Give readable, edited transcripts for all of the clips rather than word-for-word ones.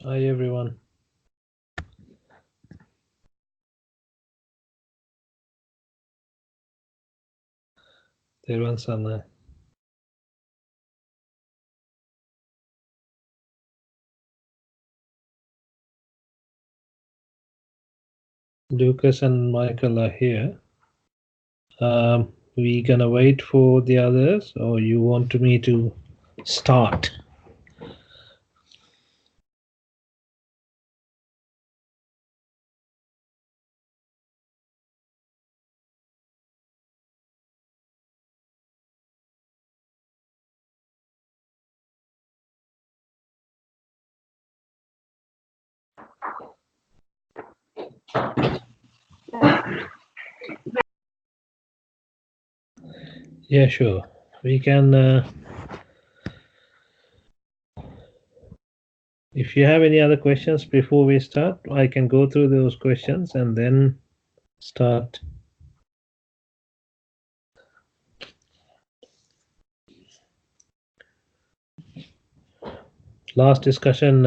Hi everyone. Teruvan Sarnai. Lucas and Michael are here. We gonna wait for the others, or you want me to start? Yeah, sure. We can. If you have any other questions before we start, I can go through those questions and then start. Last discussion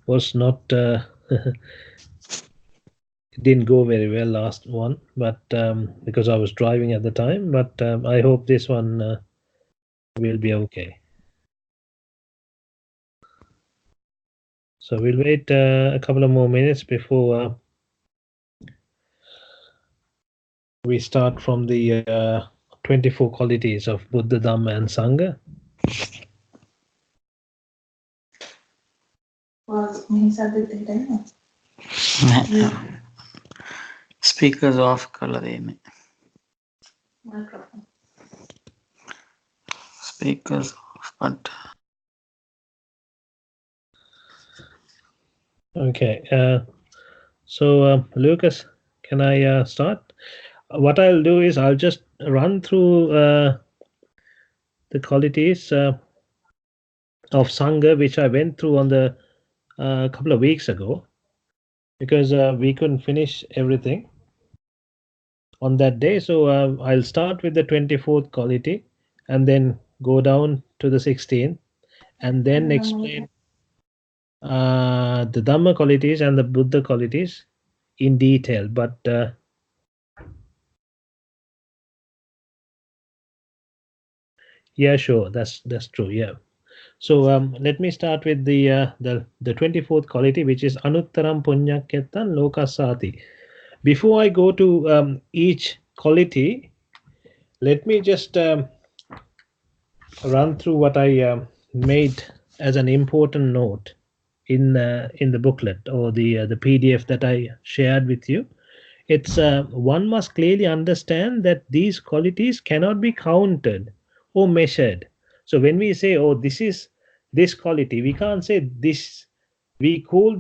was not. It didn't go very well, last one, but because I was driving at the time. But I hope this one will be okay. So we'll wait a couple of more minutes before we start from the 24 qualities of Buddha, Dhamma and Sangha. Speakers off කරලා දෙන්නේ. Speakers off, but Okay, so Lucas, can I start? What I'll do is I'll just run through the qualities of Sangha, which I went through on the couple of weeks ago, because we couldn't finish everything on that day. So I'll start with the 24th quality and then go down to the 16th and then explain the Dhamma qualities and the Buddha qualities in detail. But yeah, sure, that's true. Yeah. So let me start with the 24th quality, which is Anuttaram Punyakettan Lokasati. Before I go to each quality, let me just run through what I made as an important note in the booklet or the PDF that I shared with you. It's one must clearly understand that these qualities cannot be counted or measured. So when we say, oh, this is this quality, we can't say this. We call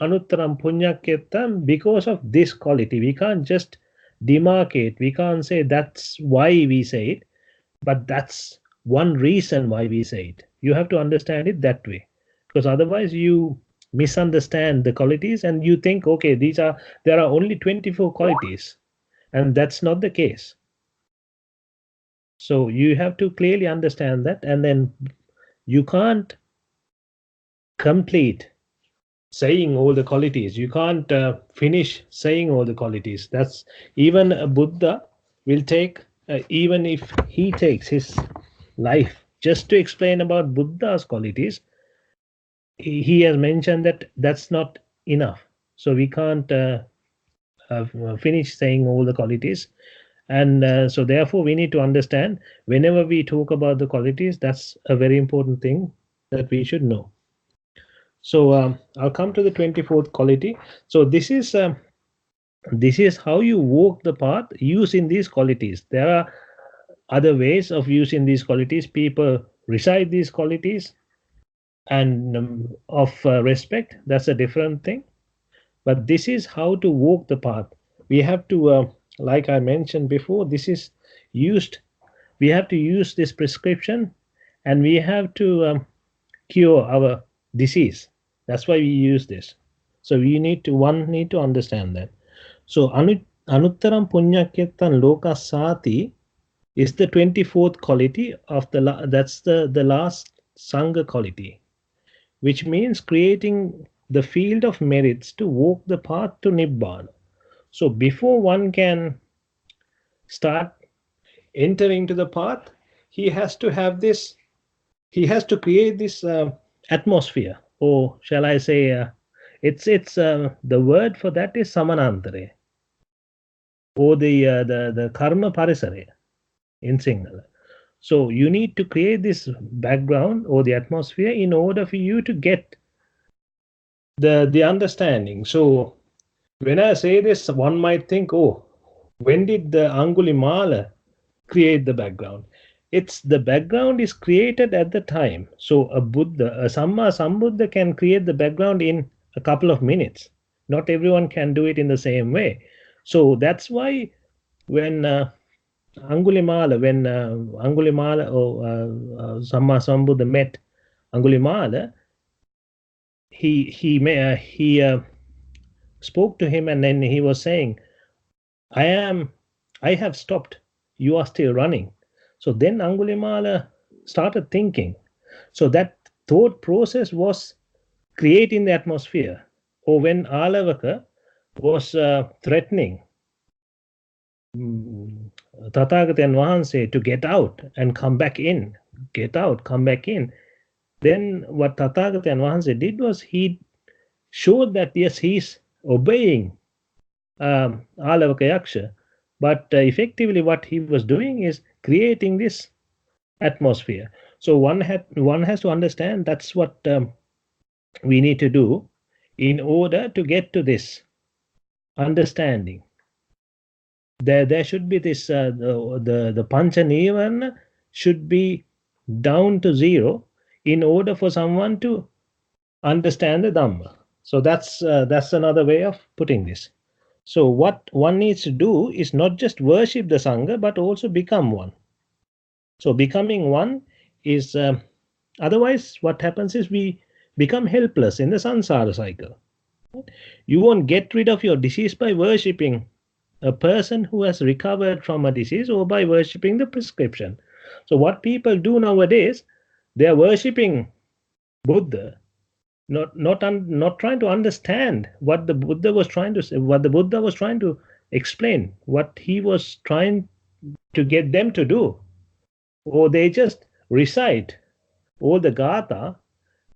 Anuttaram Punyakirtam because of this quality. We can't just demarcate. We can't say that's why we say it, but that's one reason why we say it. You have to understand it that way, because otherwise you misunderstand the qualities and you think, okay, there are only 24 qualities, and that's not the case. So you have to clearly understand that, and then you can't complete saying all the qualities. You can't finish saying all the qualities. That's even a Buddha will take, even if he takes his life just to explain about Buddha's qualities, he has mentioned that that's not enough. So we can't finish saying all the qualities. And so therefore we need to understand, whenever we talk about the qualities, that's a very important thing that we should know. So I'll come to the 24th quality. So this is how you walk the path using these qualities. There are other ways of using these qualities. People recite these qualities and of respect. That's a different thing. But this is how to walk the path. We have to, like I mentioned before, this is used. We have to use this prescription, and we have to cure our disease. That's why we use this. So we need to understand that. So Anuttaram Punyakirtan Lokasati is the 24th quality of that's the last Sangha quality. which means creating the field of merits to walk the path to Nibbhana. So before one can start entering to the path, he has to have this, he has to create this atmosphere, or shall I say, it's the word for that is samanantare, or the karma parisare in Sinhala. So you need to create this background or the atmosphere in order for you to get the understanding. So when I say this, one might think, oh, when did the Angulimala create the background? It's the background is created at the time. So a Buddha, a Sambuddha can create the background in a couple of minutes. Not everyone can do it in the same way. So that's why when Angulimala, when Angulimala or Samma Sambuddha met Angulimala, he spoke to him, and then he was saying, I have stopped, you are still running. So then Angulimala started thinking. So that thought process was creating the atmosphere. Or when Alavaka was threatening Tathagatan Vahanse to get out and come back in, get out, come back in, then what Tathagatan Vahanse did was he showed that yes, he's obeying Alavaka Yaksha, but effectively what he was doing is creating this atmosphere. So one has to understand that's what we need to do in order to get to this understanding. There should be this the Pancha Nivana should be down to zero in order for someone to understand the Dhamma. So that's another way of putting this. So what one needs to do is not just worship the Sangha, but also become one. So becoming one is, otherwise what happens is we become helpless in the samsara cycle. You won't get rid of your disease by worshipping a person who has recovered from a disease or by worshipping the prescription. So what people do nowadays, they are worshipping Buddha, not trying to understand what the Buddha was trying to say, what the Buddha was trying to explain, what he was trying to get them to do. Or they just recite all the Gatha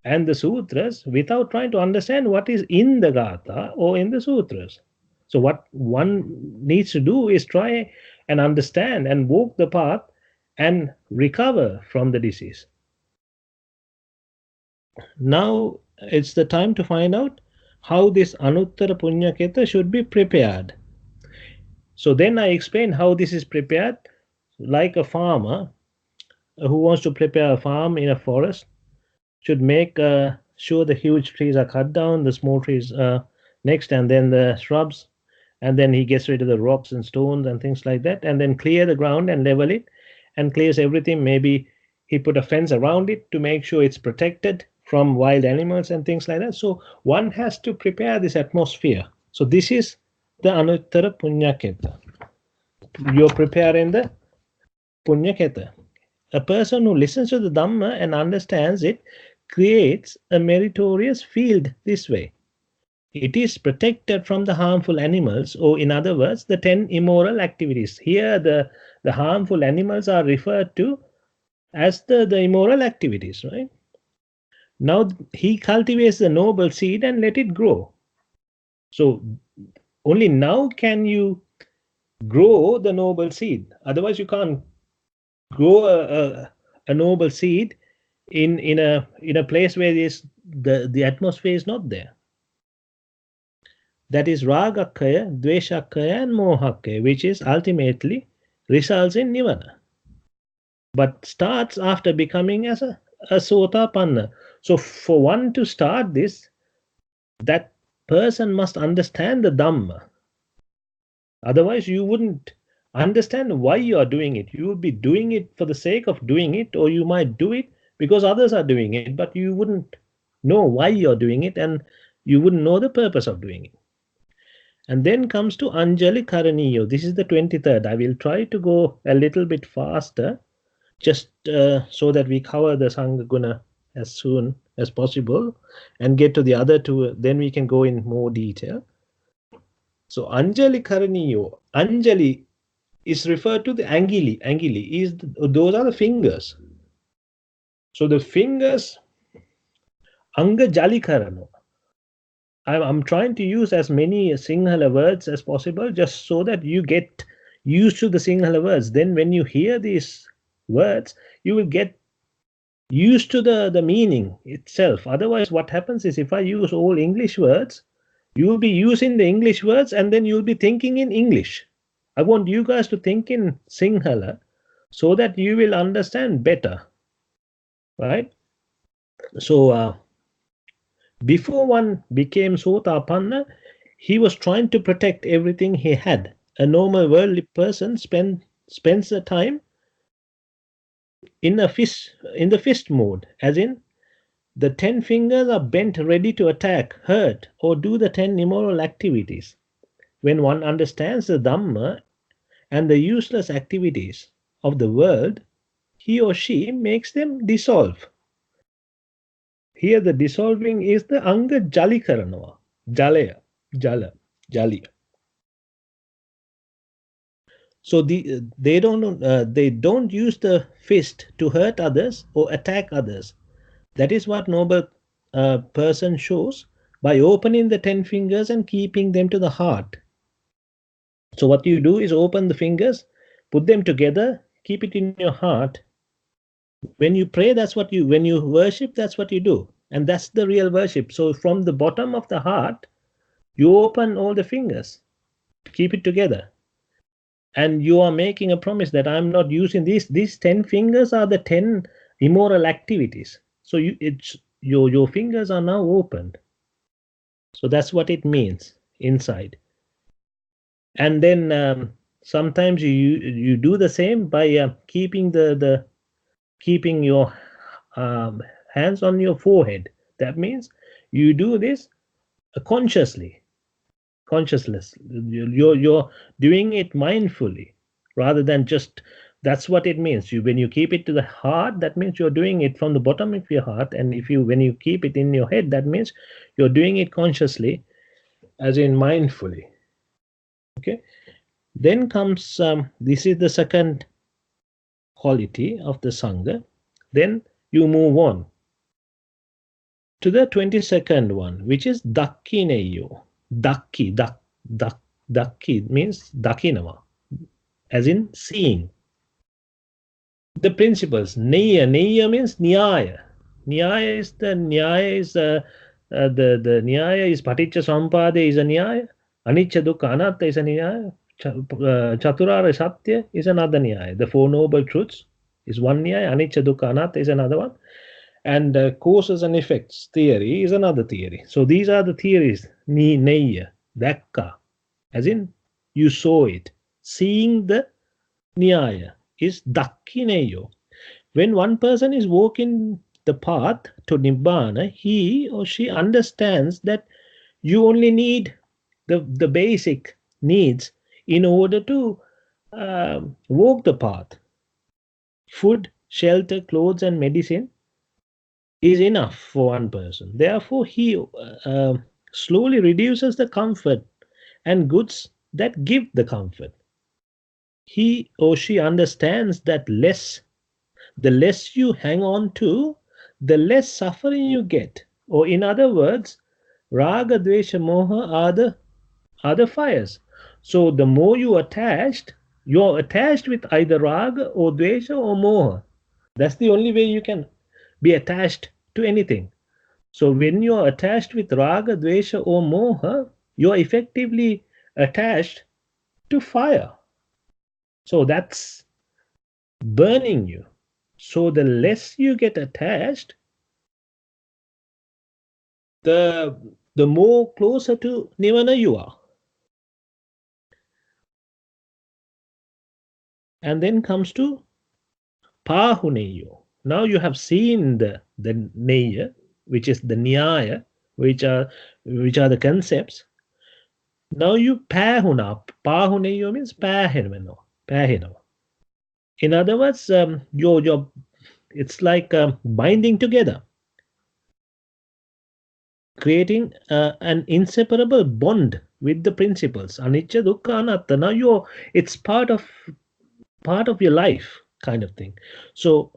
and the sutras without trying to understand what is in the Gatha or in the sutras. So what one needs to do is try and understand and walk the path and recover from the disease. Now it's the time to find out how this Anuttara Punyaketa should be prepared. So then I explain how this is prepared, like a farmer who wants to prepare a farm in a forest should make sure the huge trees are cut down, the small trees next, and then the shrubs, and then he gets rid of the rocks and stones and things like that, and then clear the ground and level it and clears everything. Maybe he put a fence around it to make sure it's protected from wild animals and things like that. So one has to prepare this atmosphere. So this is the Anuttara Punyaketa. You're preparing the Punyaketa. A person who listens to the Dhamma and understands it creates a meritorious field this way. It is protected from the harmful animals, or in other words, the 10 immoral activities. Here the harmful animals are referred to as the immoral activities, right? Now he cultivates the noble seed and let it grow. So only now can you grow the noble seed. Otherwise you can't grow a noble seed in a place where the atmosphere is not there. That is ragakaya, dveshakaya, and mohakaya, which is ultimately results in nivana, but starts after becoming as a sotapanna. So for one to start this, that person must understand the Dhamma. Otherwise you wouldn't understand why you are doing it. You would be doing it for the sake of doing it, or you might do it because others are doing it, but you wouldn't know why you're doing it, and you wouldn't know the purpose of doing it. And then comes to Anjali Karaniyo. This is the 23rd. I will try to go a little bit faster, just so that we cover the Sangha Guna as soon as possible and get to the other two. Then we can go in more detail. So Anjali Karaniyo, Anjali is referred to the Angili. Angili is those are the fingers. So the fingers, Anga Jali Karano. I'm trying to use as many Sinhala words as possible just so that you get used to the Sinhala words. Then when you hear these words, you will get used to the meaning itself. Otherwise, what happens is if I use all English words, you will be using the English words and then you'll be thinking in English. I want you guys to think in Sinhala so that you will understand better, right? So before one became Sotapanna, he was trying to protect everything he had. A normal worldly person spends the time in the fist mode, as in the 10 fingers are bent ready to attack, hurt, or do the 10 immoral activities. When one understands the Dhamma and the useless activities of the world, he or she makes them dissolve. Here the dissolving is the Anga Jalikaranava, Jalaya, Jala, Jali. So they don't use the fist to hurt others or attack others. That is what noble person shows by opening the 10 fingers and keeping them to the heart. So what you do is open the fingers, put them together, keep it in your heart. When you pray, when you worship, that's what you do. And that's the real worship. So from the bottom of the heart, you open all the fingers, keep it together. And you are making a promise that I'm not using these 10 fingers are the 10 immoral activities. So your fingers are now opened. So that's what it means inside. And then sometimes you do the same by keeping keeping your hands on your forehead. That means you do this consciously. Consciousness. You're doing it mindfully rather than just. That's what it means. When you keep it to the heart, that means you're doing it from the bottom of your heart. And when you keep it in your head, that means you're doing it consciously, as in mindfully. Okay. Then comes this is the second quality of the Sangha. Then you move on to the 22nd one, which is Dakkineyo. Dakki means Dakinama, as in seeing. The principles, Neya means Nyaya. Nyaya is the Nyaya is Paticca Sampade is a Nyaya, Anicca Dukkha Anatta is a Nyaya, Chaturara Satya is another Nyaya. The Four Noble Truths is one Nyaya, Anicca Dukkha Anatta is another one. And causes and effects theory is another theory. So these are the theories, Neya, Dakka, as in you saw it. Seeing the Nyaya is Dakkineyo. When one person is walking the path to Nibbhana, he or she understands that you only need the basic needs in order to walk the path. Food, shelter, clothes, and medicine is enough for one person. Therefore, he slowly reduces the comfort and goods that give the comfort. He or she understands that the less you hang on to, the less suffering you get. Or in other words, Raga, Dvesha, Moha are the fires. So the more you're attached with either Raga or Dvesha or Moha. That's the only way you can be attached to anything. So when you're attached with Raga, Dvesha or Moha, you're effectively attached to fire. So that's burning you. So the less you get attached, the more closer to Nibbhana you are. And then comes to Pahuneyo. Now you have seen the Neya, which is the Nyaya, which are the concepts. Now you Pahuna. Pahuneyo means Pahino. In other words, it's like binding together. creating an inseparable bond with the principles anicca dukkha anatta. Now it's part of your life kind of thing. So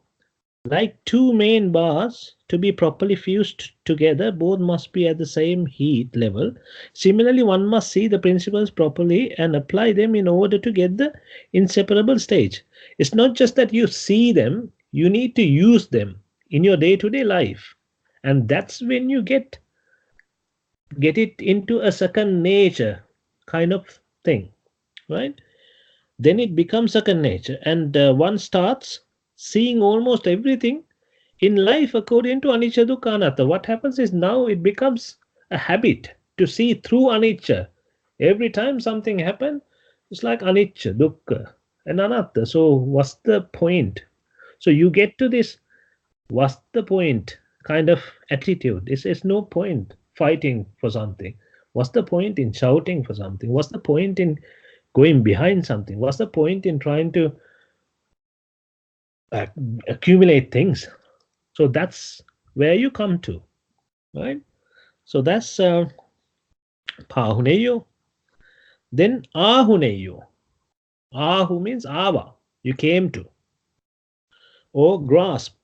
like two main bars to be properly fused together, both must be at the same heat level. Similarly, one must see the principles properly and apply them in order to get the inseparable stage. It's not just that you see them, you need to use them in your day-to-day life. And that's when you get it into a second nature kind of thing, right? Then it becomes second nature, and one starts seeing almost everything in life according to anicca dukkha anatta. What happens is now it becomes a habit to see through anicca. Every time something happens, it's like anicca, dukkha, and anatta. So what's the point? So you get to this what's the point kind of attitude. It's no point fighting for something. What's the point in shouting for something? What's the point in going behind something? What's the point in trying to accumulate things? So that's where you come to, right? So that's pahuneyo. Then ahuneyo. Ahu means ava, you came to, or grasp.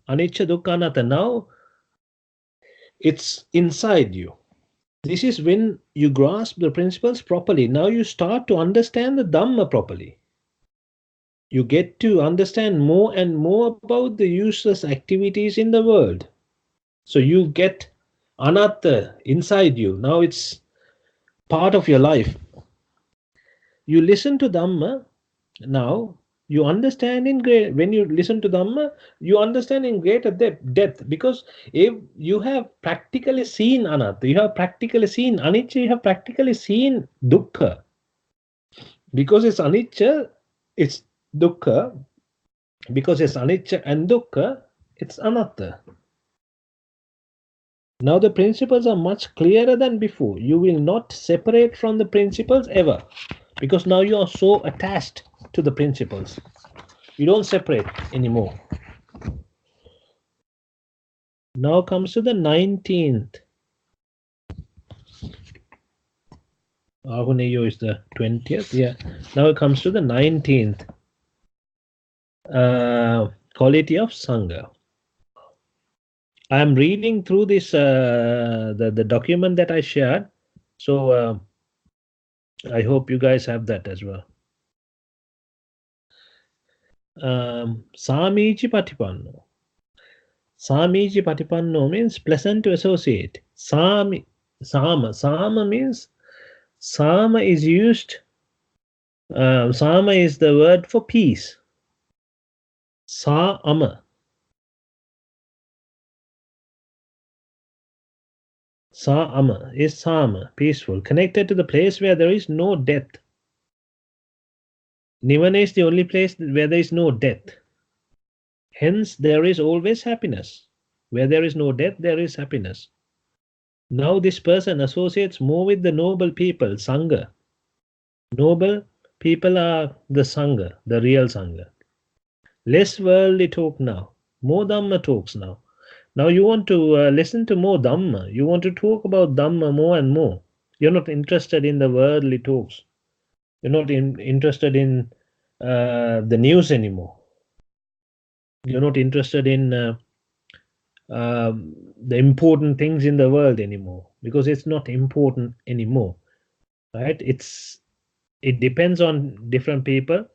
Anicca dukkha anatta. Now it's inside you. This is when you grasp the principles properly. Now you start to understand the Dhamma properly. You get to understand more and more about the useless activities in the world. So you get anatta inside you. Now it's part of your life. You listen to Dhamma. Now you understand in great. When you listen to Dhamma, you understand in greater depth, because if you have practically seen anatta, you have practically seen anicca, you have practically seen dukkha. Because it's anicca, it's dukkha. Because it's anicca and dukkha, it's anatta. Now the principles are much clearer than before. You will not separate from the principles ever, because now you are so attached to the principles. You don't separate anymore. Now comes to the 19th. Ahuneyo is the 20th. Yeah. Now it comes to the 19th quality of Sangha. I'm reading through this the document that I shared. So I hope you guys have that as well. Samiji Patipanno. Samiji Patipanno means pleasant to associate. Sama means Sama is used. Sama is the word for peace. Sa-ama. Sa-ama is Sama, peaceful, connected to the place where there is no death. Nibbhana is the only place where there is no death. Hence, there is always happiness. Where there is no death, there is happiness. Now this person associates more with the noble people, Sangha. Noble people are the Sangha, the real Sangha. Less worldly talk now, more Dhamma talks now. Now you want to listen to more Dhamma. You want to talk about Dhamma more and more. You're not interested in the worldly talks. You're not interested in the news anymore. You're not interested in the important things in the world anymore, because it's not important anymore, right? It depends on different people,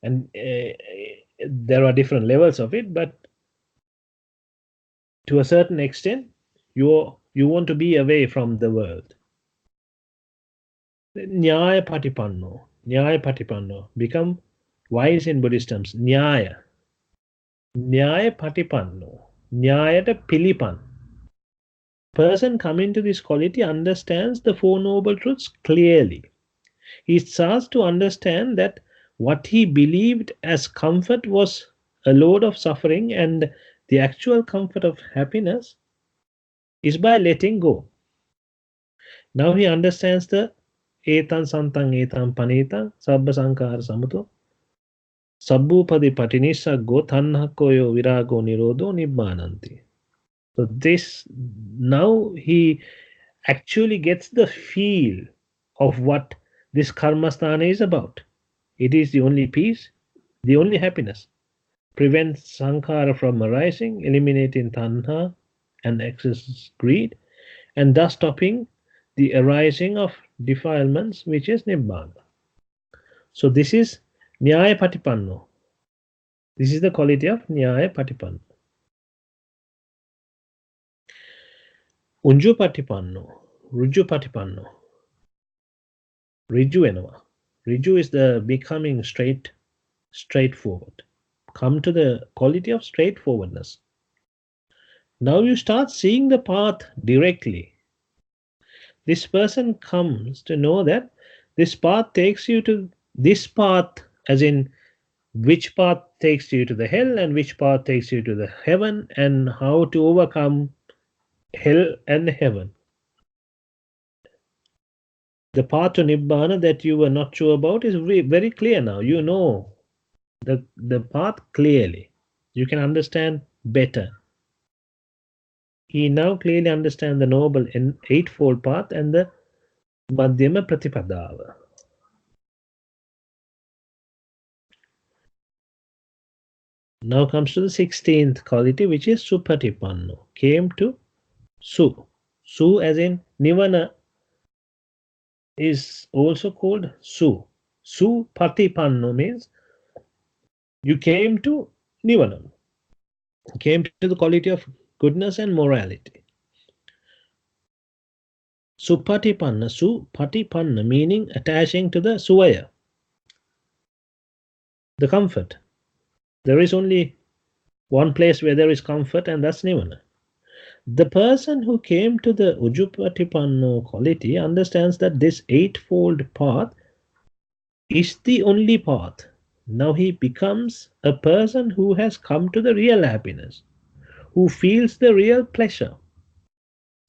and there are different levels of it, but to a certain extent you want to be away from the world. Nyaya patipanno, become wise in Buddhist terms. Nyaya patipanno, nyayata pilipan. Person coming to this quality understands the Four Noble Truths clearly. He starts to understand that what he believed as comfort was a load of suffering, and the actual comfort of happiness is by letting go. Now he understands the etan santang etan panita sabba sankara samuto sabbupadi patinissaggo tanhakoyo virago nirodho nibbhananti. So this, now he actually gets the feel of what this karmasthana is about. It is the only peace, the only happiness. Prevents sankhara from arising, eliminating tanha and excess greed, and thus stopping the arising of defilements, which is nibbana. So this is nyaya patipanno. This is the quality of nyaya patipanno. Unju patipanno, ruju patipanno. Riju enava. Riju is the becoming straightforward. Come to the quality of straightforwardness. Now you start seeing the path directly. This person comes to know that this path takes you to this path, as in which path takes you to the hell and which path takes you to the heaven, and how to overcome hell and heaven. The path to Nibbana that you were not sure about is very clear now. You know the path clearly. You can understand better. He now clearly understands the Noble Eightfold Path and the Madhyama Pratipadava. Now comes to the 16th quality, which is Supatipanno. Came to Su. Su as in Nivana is also called Su. Supatipanno means you came to Nivana. Came to the quality of goodness and morality. Supatipanna meaning attaching to the Suvaya, the comfort. There is only one place where there is comfort, and that's Nivana. The person who came to the Ujupatipanno quality understands that this eightfold path is the only path. Now he becomes a person who has come to the real happiness, who feels the real pleasure.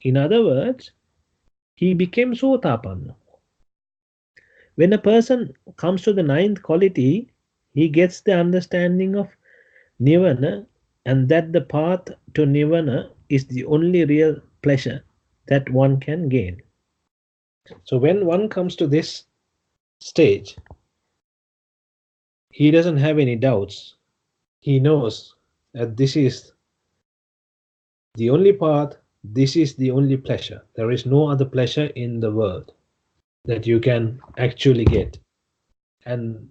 In other words, he became Sotapanna. When a person comes to the ninth quality, he gets the understanding of Nirvana, and that the path to Nirvana is the only real pleasure that one can gain. So when one comes to this stage, he doesn't have any doubts. He knows that this is the only path, this is the only pleasure. There is no other pleasure in the world that you can actually get. And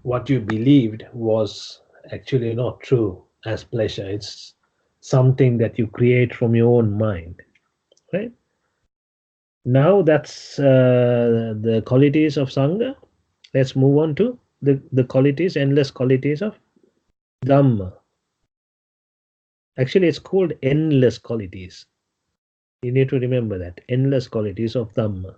what you believed was actually not true as pleasure. It's something that you create from your own mind, right? Now that's the qualities of Sangha. Let's move on to the qualities, endless qualities of Dhamma. Actually, it's called endless qualities. You need to remember that. Endless qualities of Dhamma.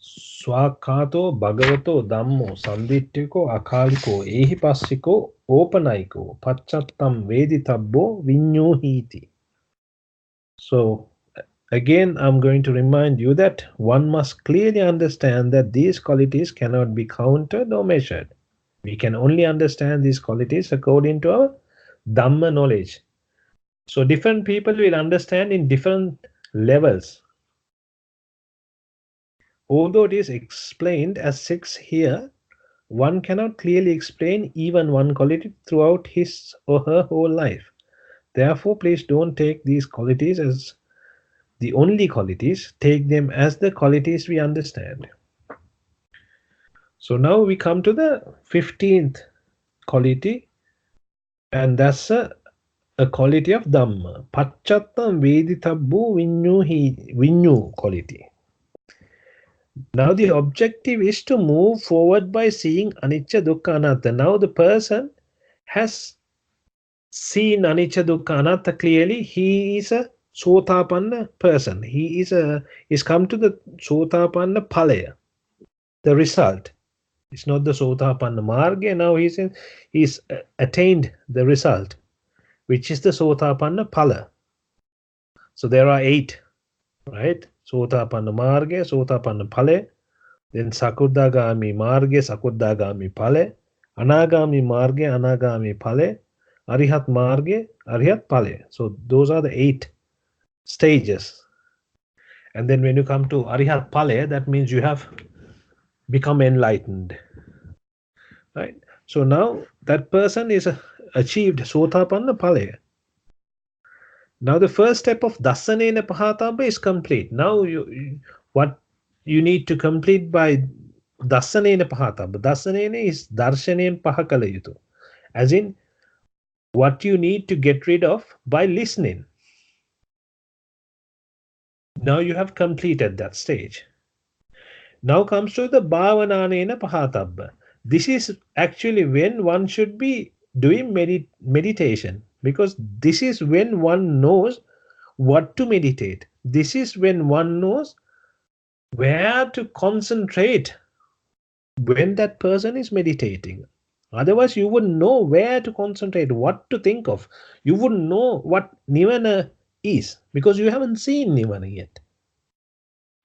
Swakato Bhagavato Dhammo Sanditiko Akaliko Ehipassiko Opanaiko Pachattam Veditabbo Vinyuhiti. So again, I'm going to remind you that one must clearly understand that these qualities cannot be counted or measured. We can only understand these qualities according to our Dhamma knowledge. So different people will understand in different levels. Although it is explained as 6 here, one cannot clearly explain even one quality throughout his or her whole life. Therefore, please don't take these qualities as the only qualities. Take them as the qualities we understand. So now we come to the 15th quality, and that's a quality of Dhamma. Pachattam Veditabbu Vinyu quality. Now the objective is to move forward by seeing Anicca Dukkha Anatta. Now the person has seen Anicca Dukkha Anatta clearly. He is a Sotapanna person. He is come to the Sotapanna Palaya, the result. It's not the Sotapanna Marga. Now he's attained the result, which is the Sotapanna Pala. So there are 8, right? Sotapanna Marga, Sotapanna Pala, then Sakurdagami Marga, Sakurdagami Pala, Anagami marge, anagami phale, arihat marge, arihat phale. So those are the 8 stages. And then when you come to arihat phale, that means you have become enlightened. Right? So now that person is achieved sotapanna phale. Now the first step of dasanena pahatamba is complete. Now what you need to complete by dasanena pahatamba. Dasanena is darshanen pahakala yutu. As in what you need to get rid of by listening. Now you have completed that stage. Now comes to the bhavananena pahatabba. This is actually when one should be doing meditation, because this is when one knows what to meditate. This is when one knows where to concentrate when that person is meditating. Otherwise, you wouldn't know where to concentrate, what to think of. You wouldn't know what Nibbhana is because you haven't seen Nibbhana yet.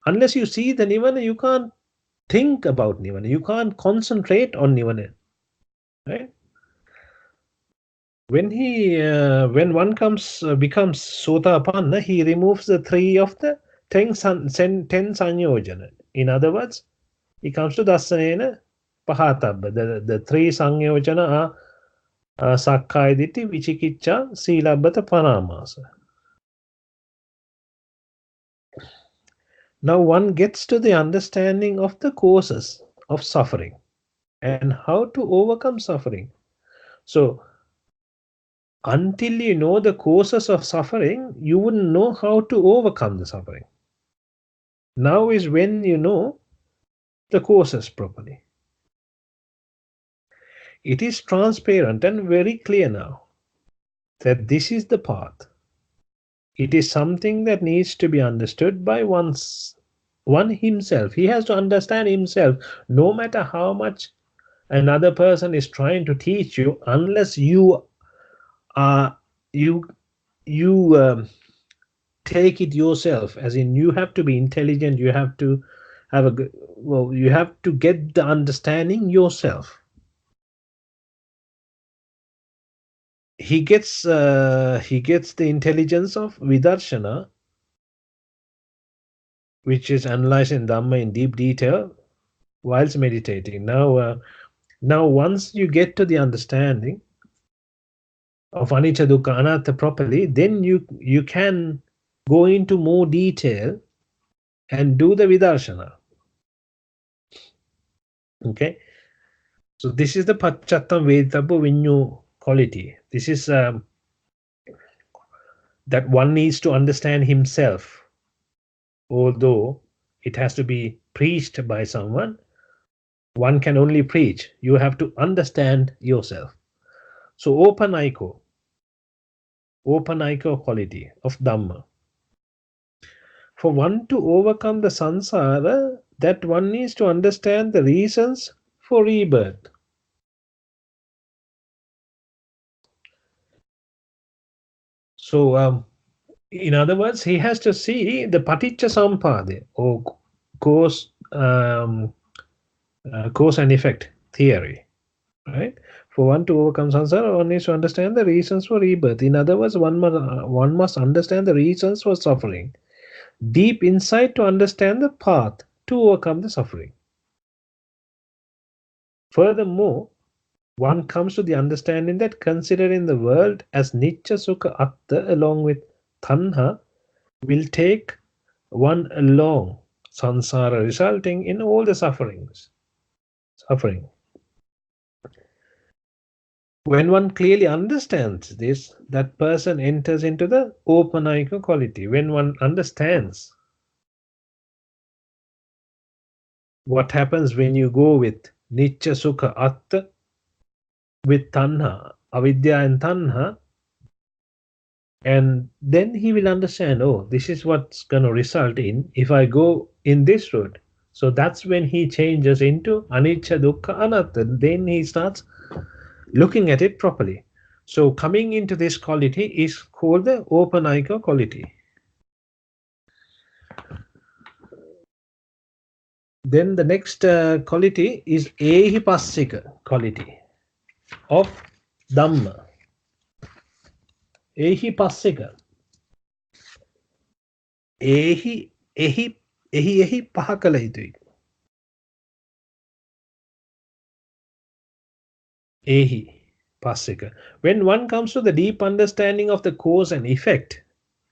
Unless you see the Nibbhana, you can't think about Nibbhana. You can't concentrate on Nibbhana. Right? When one becomes Sotapanna, he removes the 3 of the 10 sanyojana. In other words, he comes to Dasanena Pahatabba. The 3 sanyojana are Sakkaya Ditthi, Vichikicha, Silabbata, Paramasa. Now one gets to the understanding of the causes of suffering and how to overcome suffering. So until you know the causes of suffering, you wouldn't know how to overcome the suffering. Now is when you know the causes properly. It is transparent and very clear now that this is the path. It is something that needs to be understood by one himself. He has to understand himself, no matter how much another person is trying to teach you, unless you take it yourself. As in, you have to be intelligent. You have to have you have to get the understanding yourself. He gets the intelligence of vidarshana, which is analyzing Dhamma in deep detail whilst meditating. Now once you get to the understanding of anicca dukkha anatta properly, then you can go into more detail and do the vidarshana. Okay, so this is the pacchattam vedittabbo vinyu quality. This is that one needs to understand himself, although it has to be preached by someone. One can only preach. You have to understand yourself. So opanayiko quality of Dhamma. For one to overcome the samsara, that one needs to understand the reasons for rebirth. So in other words, he has to see the paticca samuppada, or cause and effect theory. Right? For one to overcome samsara, one needs to understand the reasons for rebirth. In other words, one must understand the reasons for suffering. Deep insight to understand the path to overcome the suffering. Furthermore, one comes to the understanding that considering the world as Nicca Sukha Atta along with Tanha will take one along samsara, resulting in all the suffering. When one clearly understands this, that person enters into the opanayika quality. When one understands what happens when you go with Nicca Sukha Atta, with Tanha, Avidya and Tanha, and then he will understand, oh, this is what's going to result in if I go in this route. So that's when he changes into anicca dukkha anatta. Then he starts looking at it properly. So coming into this quality is called the opanayika quality. Then the next quality is ehipassika quality. of Dhamma. Ehi passika. එහි පහ කළ යුතුයි. එහි passika. When one comes to the deep understanding of the cause and effect,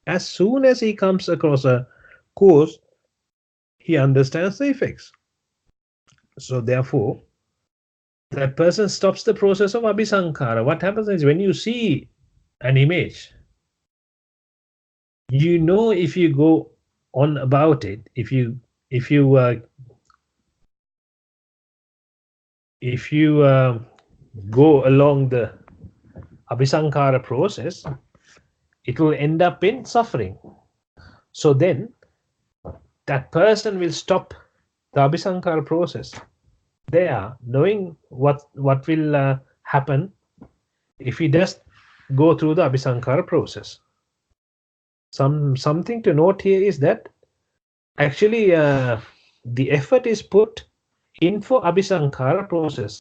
as soon as he comes across a cause, he understands the effects. So therefore, that person stops the process of abhisankara. What happens is when you see an image, you know if you go on about it, if you go along the abhisankara process, it will end up in suffering. So then that person will stop the abhisankara process. They are knowing what will happen if he does go through the abhisankara process. Something to note here is that actually the effort is put in for abhisankara process.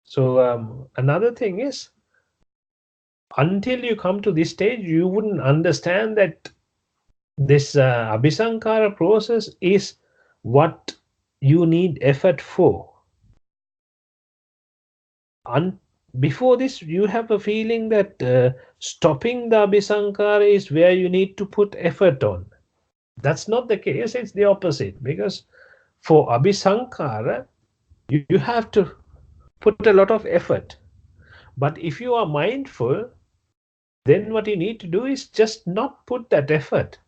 So another thing is, until you come to this stage, you wouldn't understand that this abhisankara process is what you need effort for. Before this, you have a feeling that stopping the abhisankara is where you need to put effort on. That's not the case. It's the opposite. Because for abhisankara, you have to put a lot of effort. But if you are mindful, then what you need to do is just not put that effort.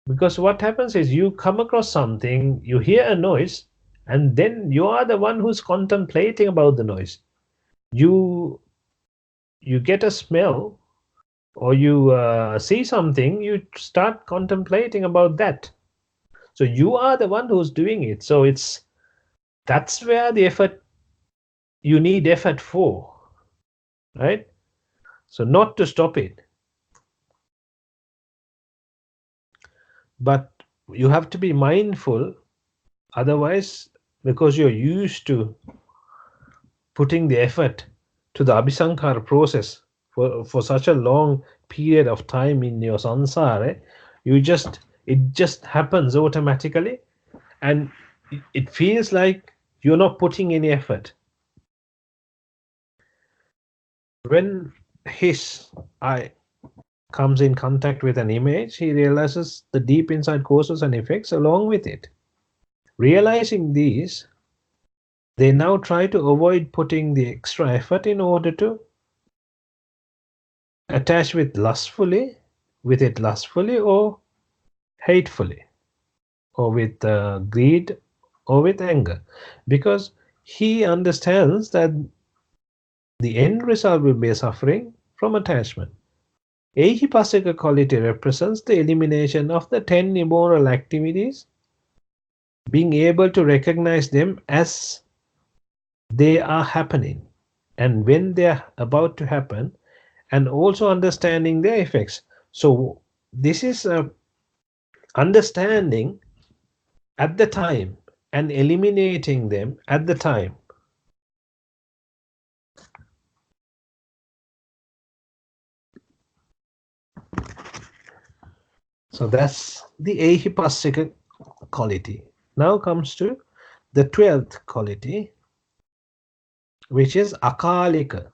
Because what happens is you come across something, you hear a noise, and then you are the one who's contemplating about the noise. You get a smell, or you see something, you start contemplating about that. So you are the one who's doing it. So that's where the effort, you need effort for, right? So not to stop it. But you have to be mindful, otherwise, because you're used to putting the effort to the abhisankara process for such a long period of time in your samsara, it just happens automatically, and it feels like you're not putting any effort. When his eye comes in contact with an image, he realizes the deep inside causes and effects along with it. Realizing these, they now try to avoid putting the extra effort in order to attach with it lustfully or hatefully, or with greed or with anger, because he understands that the end result will be suffering from attachment. Ehipasika quality represents the elimination of the 10 immoral activities, being able to recognize them as they are happening and when they are about to happen, and also understanding their effects. So this is understanding at the time and eliminating them at the time. So that's the ehipasika quality. Now comes to the 12th quality, which is akalika.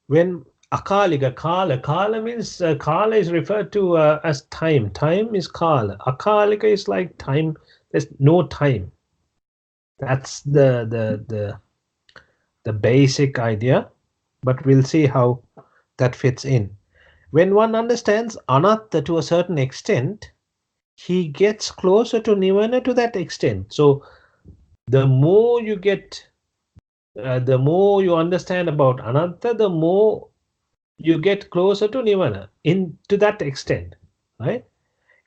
When akalika, kala means kala is referred to as time. Time is kala. Akalika is like time. There's no time. That's the basic idea, but we'll see how that fits in. When one understands anatta to a certain extent, he gets closer to Nibbhana to that extent. So the more you get, the more you understand about anatta, the more you get closer to Nibbhana to that extent, right?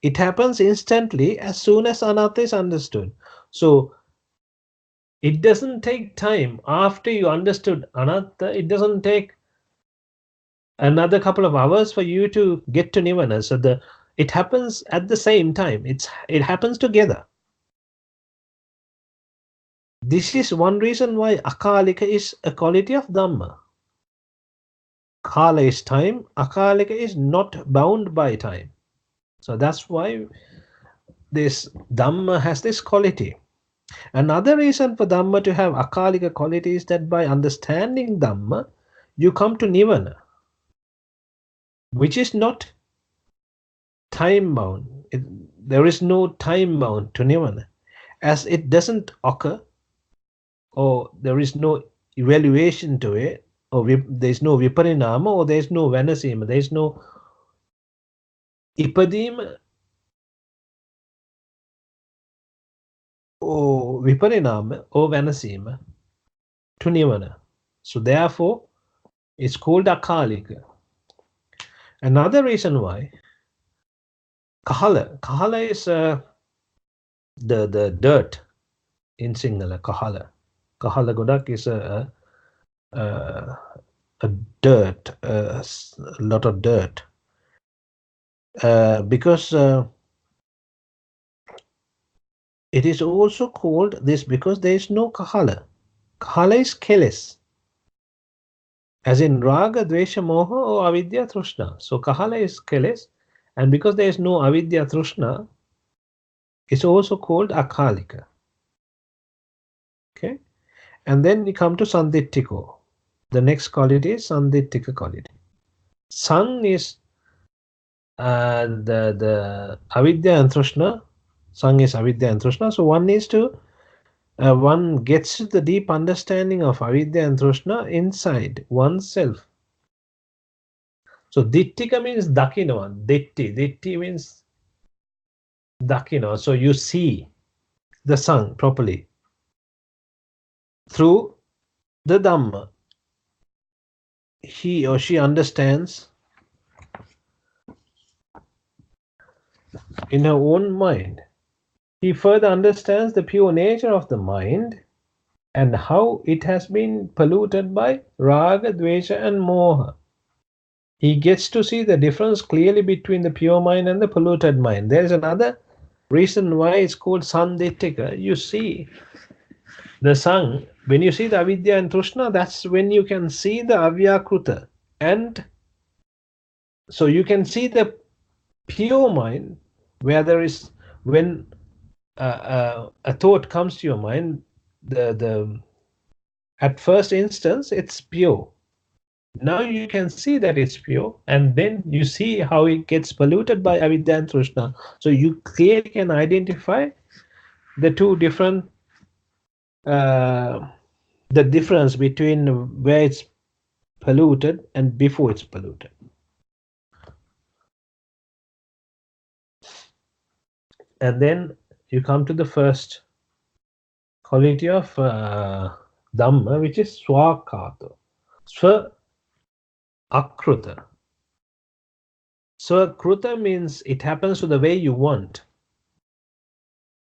It happens instantly as soon as anatta is understood. So it doesn't take time after you understood anatta. It doesn't take another couple of hours for you to get to Nibbhana. So it happens at the same time. It happens together. This is one reason why akalika is a quality of Dhamma. Kala is time, akalika is not bound by time. So that's why this Dhamma has this quality. Another reason for Dhamma to have akalika quality is that by understanding Dhamma, you come to Nibbhana, which is not time bound. There is no time bound to Nibbhana, as it doesn't occur, or there is no evaluation to it, or there is no viparinama, or there is no vanasima, there is no ipadima or viparinama or vanasima to Nibbhana. So therefore, it's called akalika. Another reason why kahala is the dirt in Sinhala. Kahala godak is a dirt, a lot of dirt, because it is also called this because there is no kahala. Kahala is keles, as in raga, dvesha, moha, or avidya, trishna. So kahala is keles, and because there is no avidya, trishna, it's also called akalika. Okay, and then we come to sanditthiko. The next quality is sanditthika quality. Sang is the avidya and trishna. Sang is avidya and trishna. So one needs to one gets the deep understanding of avidya and trishna inside oneself. So dittika means dakinavan. Ditti means dakina. So you see the sang properly through the Dhamma. He or she understands in her own mind. He further understands the pure nature of the mind and how it has been polluted by raga, dvesha, and moha. He gets to see the difference clearly between the pure mind and the polluted mind. There is another reason why it's called sandittika. You see the sang, when you see the avidya and trishna, that's when you can see the avyakruta. And so you can see the pure mind where there is, when a thought comes to your mind, the at first instance it's pure. Now you can see that it's pure, and then you see how it gets polluted by avidya and trishna. So you clearly can identify the two different the difference between where it's polluted and before it's polluted. And then you come to the first quality of Dhamma, which is swakata, swa akruta. Swakruta means it happens to the way you want.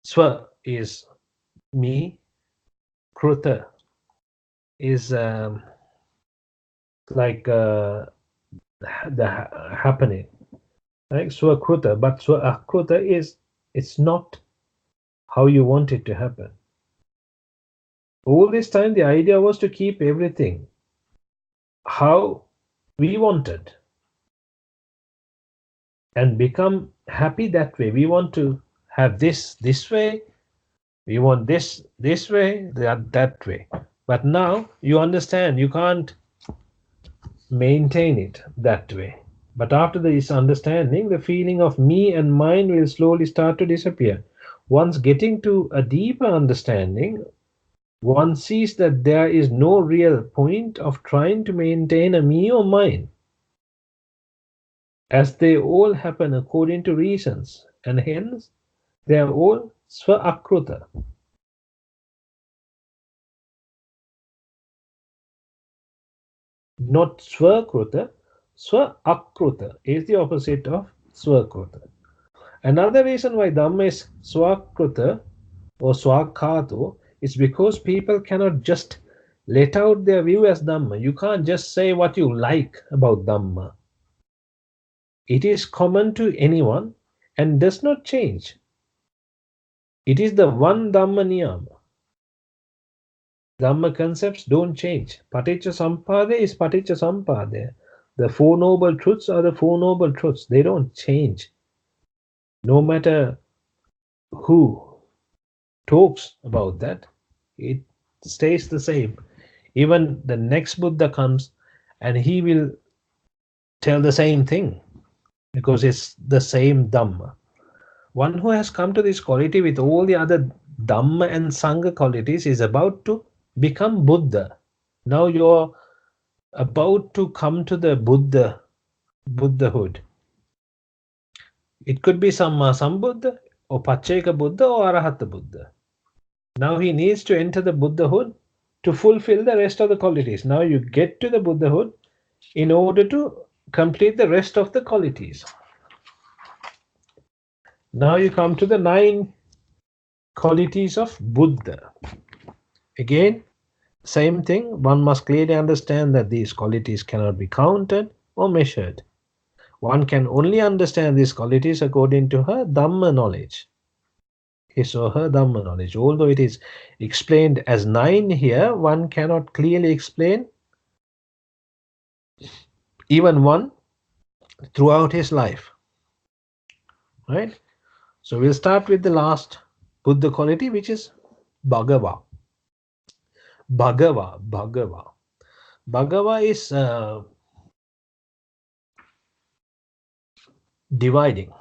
Swa is me, kruta is like the happening, like swakruta. But swakruta is, it's not how you want it to happen. All this time the idea was to keep everything how we wanted and become happy that way. We want to have this way, we want this way, that way. But now you understand you can't maintain it that way. But after this understanding, the feeling of me and mine will slowly start to disappear. Once getting to a deeper understanding, one sees that there is no real point of trying to maintain a me or mine, as they all happen according to reasons, and hence they are all swa-akruta. Not swakruta. Swa-akruta is the opposite of swakruta. Another reason why Dhamma is swakruta or swakhato is because people cannot just let out their view as Dhamma. You can't just say what you like about Dhamma. It is common to anyone and does not change. It is the one Dhamma niyama. Dhamma concepts don't change. Paticca Sampada is Paticca Sampada. The Four Noble Truths are the Four Noble Truths. They don't change. No matter who talks about that, it stays the same. Even the next Buddha comes and he will tell the same thing because it's the same Dhamma. One who has come to this quality with all the other Dhamma and Sangha qualities is about to become Buddha. Now you're about to come to the Buddhahood. It could be Samma Sambuddha or Pacceka Buddha or Arahata Buddha. Now he needs to enter the Buddhahood to fulfill the rest of the qualities. Now you get to the Buddhahood in order to complete the rest of the qualities. Now you come to the 9 qualities of Buddha. Again, same thing, one must clearly understand that these qualities cannot be counted or measured. One can only understand these qualities according to her Dhamma knowledge. His or her Dhamma knowledge. Although it is explained as 9 here, one cannot clearly explain even one throughout his life. Right? So we'll start with the last Buddha quality, which is Bhagava. Bhagava is dividing.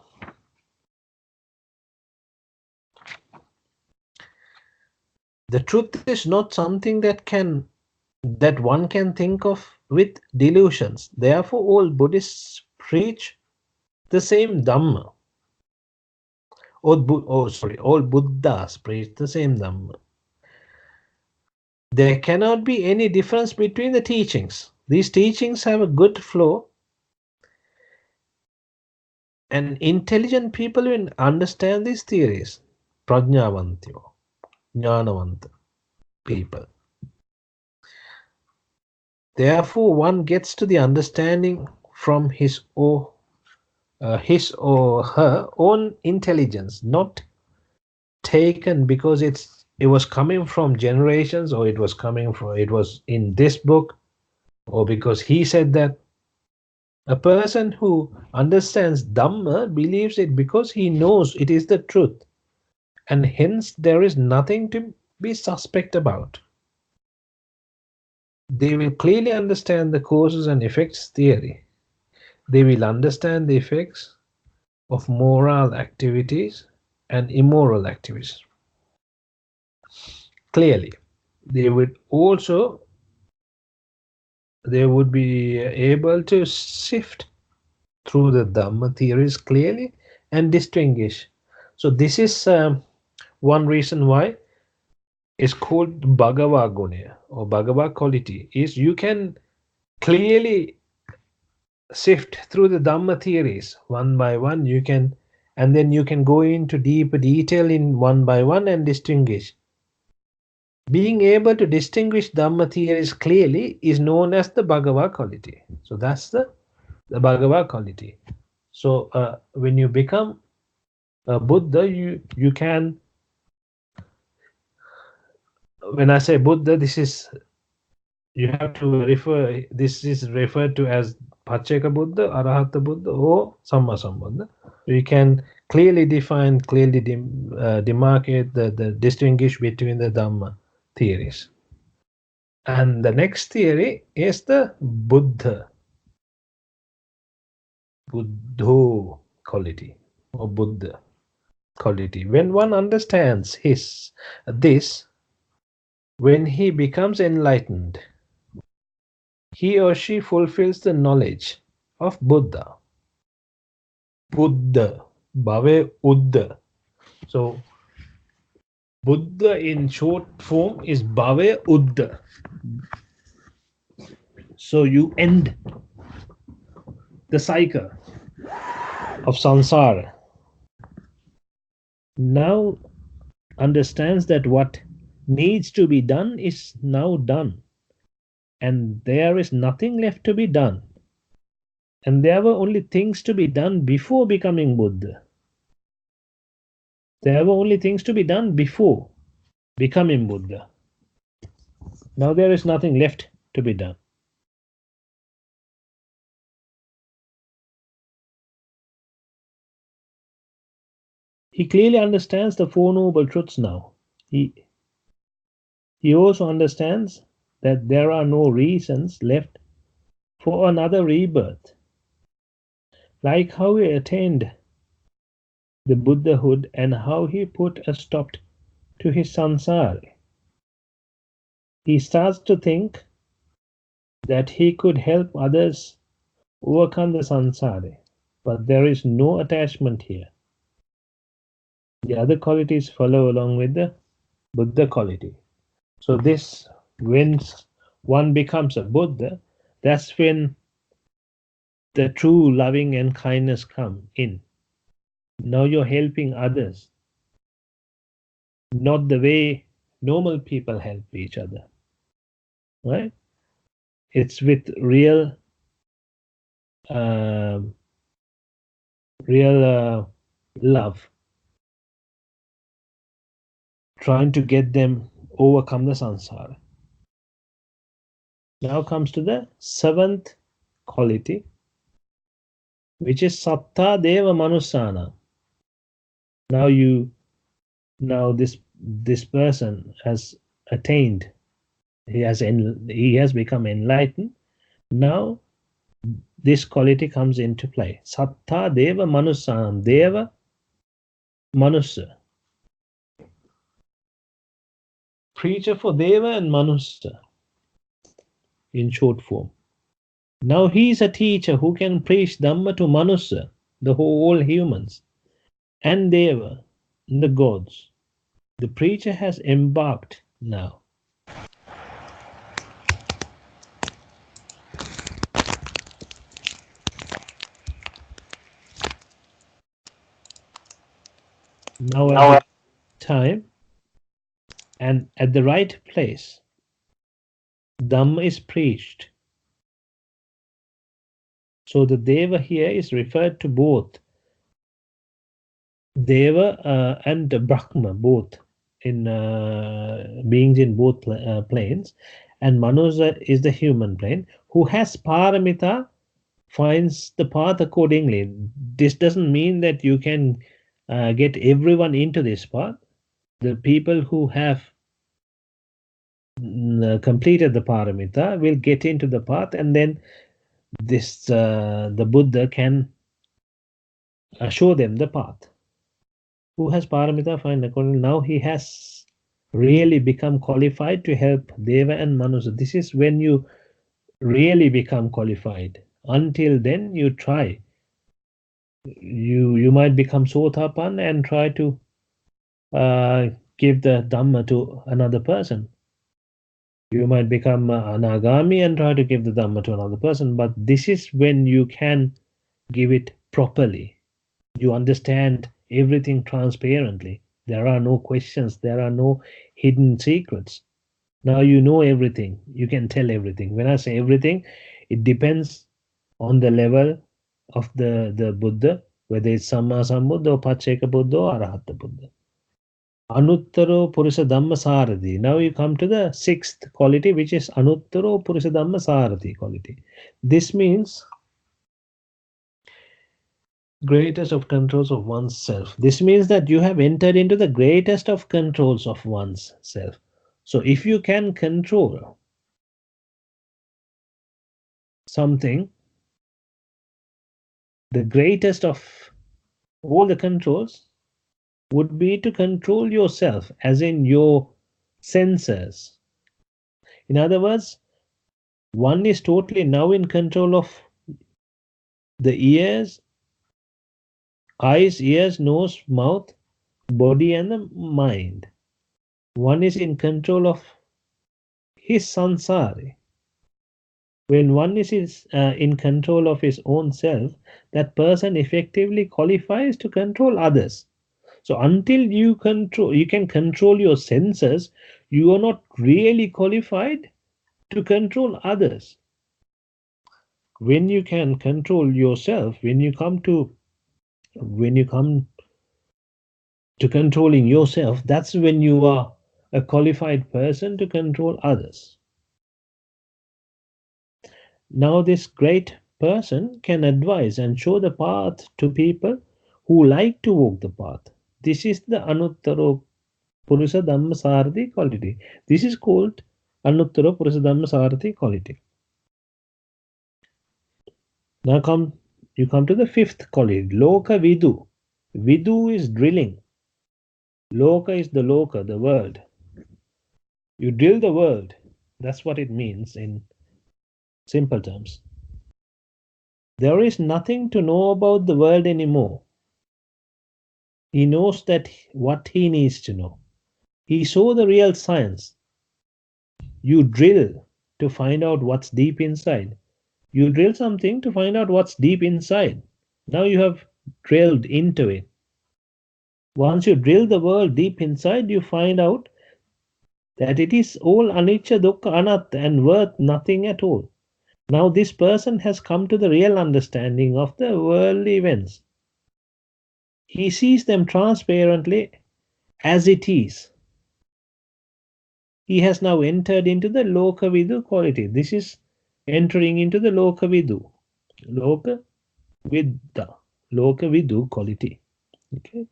The truth is not something that one can think of with delusions. Therefore, all Buddhists preach the same Dhamma. All Buddhas preach the same Dhamma. There cannot be any difference between the teachings. These teachings have a good flow, and intelligent people will understand these theories. Prajnavantyo, Jnanavanta people. Therefore, one gets to the understanding from his or her own intelligence, not taken because it was coming from generations, or it was in this book, or because he said that. A person who understands Dhamma believes it because he knows it is the truth, and hence there is nothing to be suspect about. They will clearly understand the causes and effects theory. They will understand the effects of moral activities and immoral activities. Clearly, they would be able to sift through the Dhamma theories clearly and distinguish. So this is one reason why it's called Bhagava Guna or Bhagava quality, is you can clearly sift through the Dhamma theories one by one. And then you can go into deeper detail in one by one and distinguish. Being able to distinguish Dhamma theories clearly is known as the Bhagava quality. So that's the Bhagava quality. So when you become a Buddha, you can, when I say Buddha, this is referred to as Pacceka Buddha, Arahata Buddha, or Samma Sambuddha. You can clearly demarcate the distinguish between the Dhamma theories. And the next theory is the Buddho quality or Buddha quality. When one understands this, when he becomes enlightened, he or she fulfills the knowledge of Buddha. Buddha, Bhave Uddha. So Buddha in short form is Bhave Uddha. So you end the cycle of samsara. Now understands that what needs to be done is now done, and there is nothing left to be done. And there were only things to be done before becoming Buddha. There were only things to be done before becoming Buddha. Now there is nothing left to be done. He clearly understands the Four Noble Truths now. He also understands that there are no reasons left for another rebirth. Like how he attained the Buddhahood and how he put a stop to his samsara. He starts to think that he could help others overcome the samsara, but there is no attachment here. The other qualities follow along with the Buddha quality. So this, when one becomes a Buddha, that's when the true loving and kindness come in. Now you're helping others, not the way normal people help each other, right? It's with real love, trying to get them overcome the samsara. Now comes to the seventh quality, which is Satta Deva Manusana. Now this person has attained, he has become enlightened. Now this quality comes into play. Satta Deva Manusana. Deva Manusa. Preacher for Deva and Manusa in short form. Now he is a teacher who can preach Dhamma to Manusa, the whole humans, and Deva, the gods. The preacher has embarked now. Now at the time and at the right place, Dhamma is preached. So the Deva here is referred to both Deva and Brahma, both in beings in both planes, and Manusa is the human plane who has paramita, finds the path accordingly. This doesn't mean that you can get everyone into this path. The people who have completed the paramita will get into the path, and then this the Buddha can show them the path. Who has paramita find according. Now he has really become qualified to help Deva and Manusa. This is when you really become qualified. Until then, you try. You might become Sotapan and try to give the Dhamma to another person. You might become Anagami and try to give the Dhamma to another person. But this is when you can give it properly. You understand everything transparently. There are no questions. There are no hidden secrets. Now you know everything. You can tell everything. When I say everything, it depends on the level of the Buddha, whether it's Samma Sambuddha or Pacceka Buddha or Arahata Buddha. Anuttaro Purusha Dhamma Sarati. Now you come to the sixth quality, which is Anuttaro Purusha Dhamma Sarati quality. This means greatest of controls of one's self. This means that you have entered into the greatest of controls of one's self. So if you can control something, the greatest of all the controls would be to control yourself, as in your senses. In other words, one is totally now in control of the ears, eyes, ears, nose, mouth, body, and the mind. One is in control of his samsara. When one is in control of his own self, that person effectively qualifies to control others. So until you can control your senses, you are not really qualified to control others. When you can control yourself, when you come to controlling yourself, that's when you are a qualified person to control others. Now this great person can advise and show the path to people who like to walk the path. This is the Anuttaro Purusa Dhamma Sarthi quality. This is called Anuttara Purusa Dhamma Sarthi quality. Now you come to the fifth quality, Loka Vidu. Vidu is drilling. Loka is the loka, the world. You drill the world. That's what it means in simple terms. There is nothing to know about the world anymore. He knows that what he needs to know. He saw the real science. You drill to find out what's deep inside. You drill something to find out what's deep inside. Now you have drilled into it. Once you drill the world deep inside, you find out that it is all anicca, dukkha, anatta and worth nothing at all. Now this person has come to the real understanding of the worldly events. He sees them transparently as it is. He has now entered into the Lokavidu quality. This is entering into the Lokavidu. Lokavidu quality. Okay.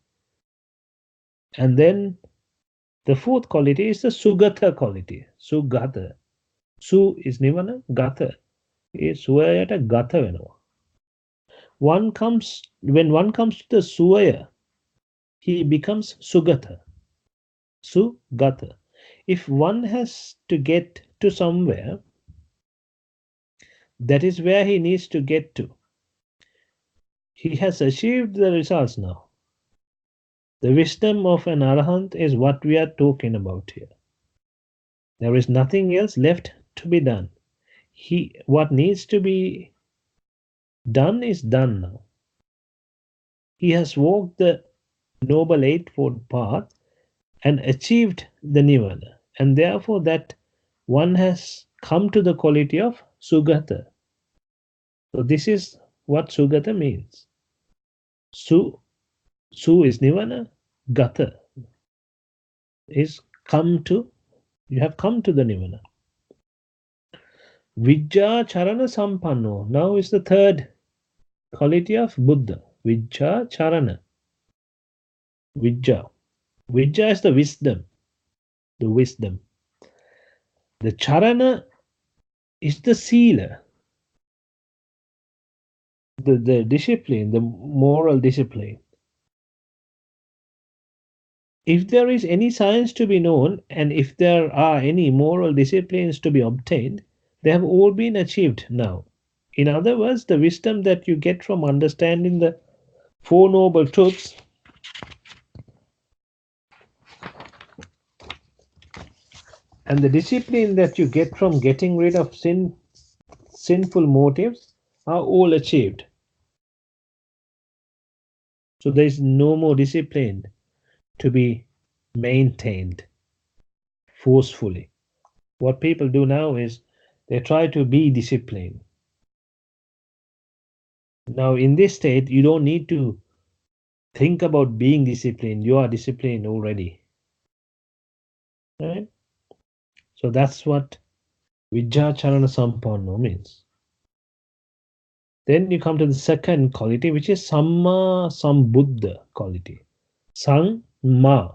And then the fourth quality is the Sugata quality. Sugata. Su is Nibbhana, Gata is Suayata Gata Venava. When one comes to the Suaya, he becomes Sugata. Sugata. If one has to get to somewhere, that is where he needs to get to. He has achieved the results now. The wisdom of an Arahant is what we are talking about here. There is nothing else left to be done. What needs to be done is done now. He has walked the Noble Eightfold Path and achieved the Nibbhana, and therefore that one has come to the quality of Sugata. So this is what Sugata means. Su is Nibbhana, Gata is you have come to the Nibbhana. Vijja Charana Sampanno. Now is the third quality of Buddha. Vijja Charana. Vijja. Vijja is the wisdom. The wisdom. The Charana is the sila. The discipline, the moral discipline. If there is any science to be known, and if there are any moral disciplines to be obtained, they have all been achieved now. In other words, the wisdom that you get from understanding the Four Noble Truths and the discipline that you get from getting rid of sinful motives are all achieved. So there is no more discipline to be maintained forcefully. What people do now is they try to be disciplined. Now in this state, you don't need to think about being disciplined. You are disciplined already. Right? So that's what Vijja Charana Sampanno means. Then you come to the second quality, which is Samma Sambuddha quality. Sang-ma.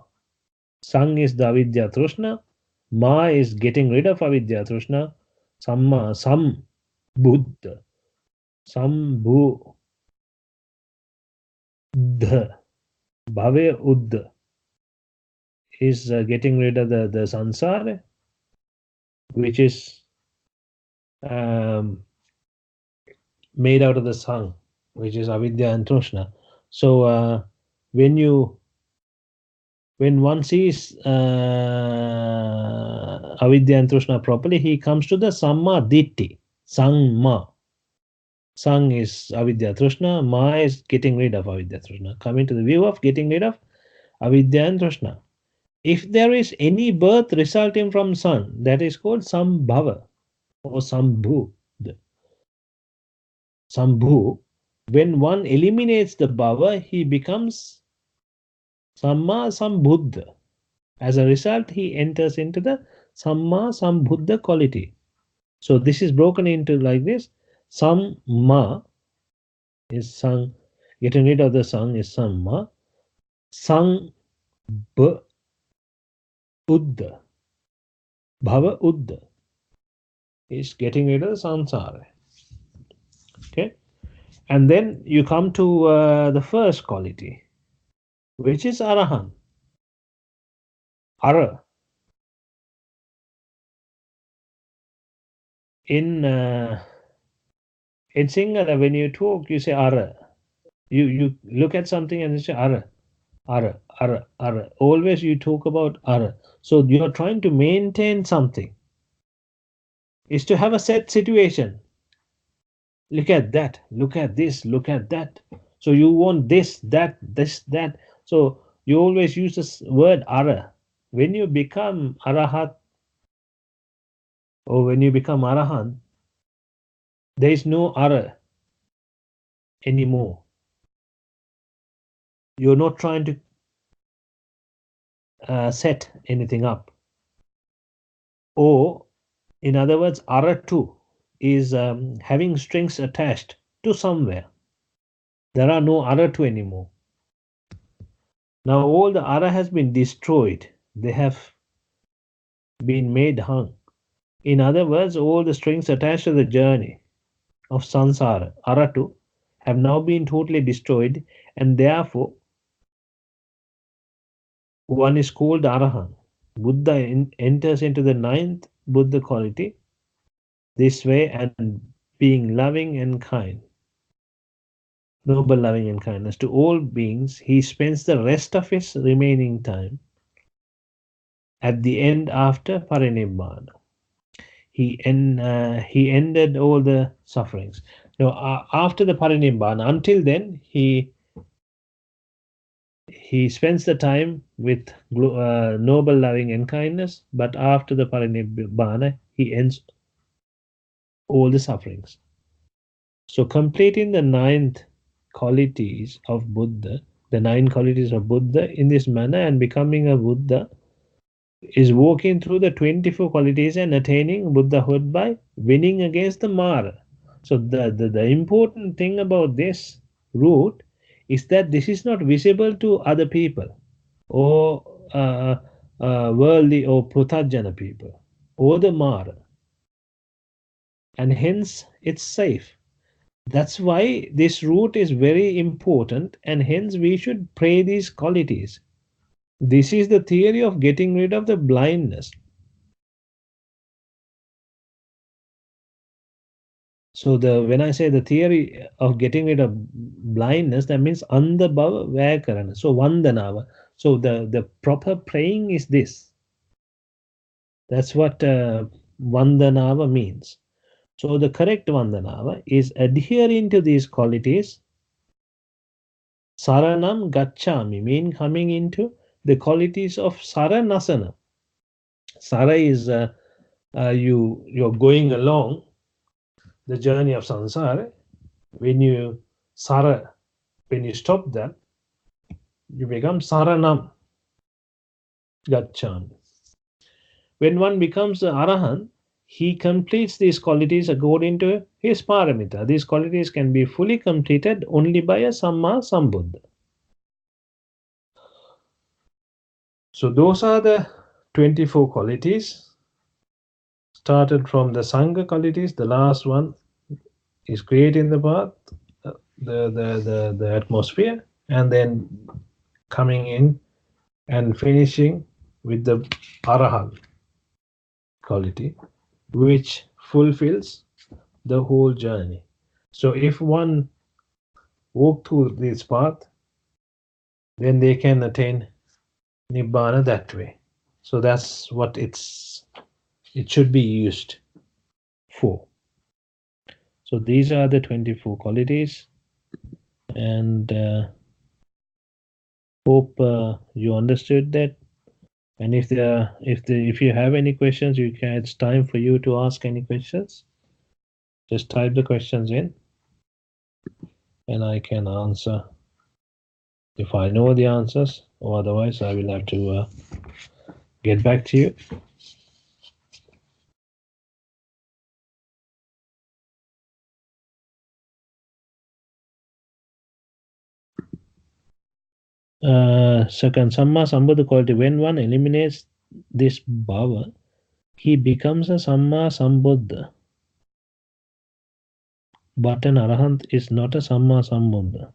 Sang is the avidya trishna. Ma is getting rid of avidya trishna. Samma, Sambuddha. Sambhu. Dha. Bhave Uddha is getting rid of the sansara, which is made out of the sang, which is avidya and trishna. So when one sees avidya and trishna properly, he comes to the samma ditti, sang-ma. Sang is avidya trishna, ma is getting rid of avidya trishna. Coming to the view of getting rid of avidya and trishna. If there is any birth resulting from sang, that is called sambhava or sambhu. Sambhu, when one eliminates the bhava, he becomes Samma Sambuddha. As a result, he enters into the Samma Sambuddha quality. So this is broken into like this. Samma is sang, getting rid of the sang is samma. Sang b uddha. Bhava uddha is getting rid of the samsara. Okay. And then you come to the first quality, which is arahan. Ara. In Sinhala, when you talk, you say ara. You look at something and you say ara, ara, ara, ara. Always you talk about ara. So you are trying to maintain something. Is to have a set situation. Look at that. Look at this. Look at that. So you want this, that, this, that. So you always use this word ara. When you become arahat or when you become arahan, there is no ara anymore. You're not trying to set anything up. Or, in other words, ara2 is having strings attached to somewhere. There are no ara2 anymore. Now all the ara has been destroyed. They have been made hung. In other words, all the strings attached to the journey of samsara, ara2, have now been totally destroyed, and therefore one is called arahan. Buddha enters into the ninth Buddha quality this way, and being loving and kind, noble loving and kindness to all beings, he spends the rest of his remaining time at the end after parinibbana. He ended all the sufferings. Now, after the parinibbana, until then, he spends the time with noble loving and kindness, but after the parinibbana, he ends all the sufferings. So completing the ninth qualities of Buddha, the nine qualities of Buddha in this manner, and becoming a Buddha is walking through the 24 qualities and attaining Buddhahood by winning against the Mara. So the important thing about this route is that this is not visible to other people or worldly or Pruthajana people or the Mara, and hence it's safe. That's why this route is very important, and hence we should pray these qualities. This is the theory of getting rid of the blindness. So when I say the theory of getting rid of blindness, that means andha bhava vyakarana. So vandanava. So the proper praying is this. That's what vandanava means. So the correct vandanava is adhering to these qualities. Saranam gacchami mean coming into the qualities of saranasana. Sara is you're going along the journey of samsara. When you sara, when you stop that, you become saranam gacchami. When one becomes the arahant, he completes these qualities according to his paramita. These qualities can be fully completed only by a samma sambuddha. So those are the 24 qualities. Started from the Sangha qualities, the last one is creating the path, the atmosphere, and then coming in and finishing with the Arahant quality, which fulfills the whole journey. So if one walk through this path, then they can attain Nibbhana that way. So that's what it should be used for. So these are the 24 qualities, and hope you understood that. And if you have any questions, it's time for you to ask any questions. Just type the questions in, and I can answer if I know the answers, or otherwise I will have to get back to you. Second, Samma Sambuddha quality. When one eliminates this bhava, he becomes a Samma Sambuddha. But an Arahant is not a Samma Sambuddha.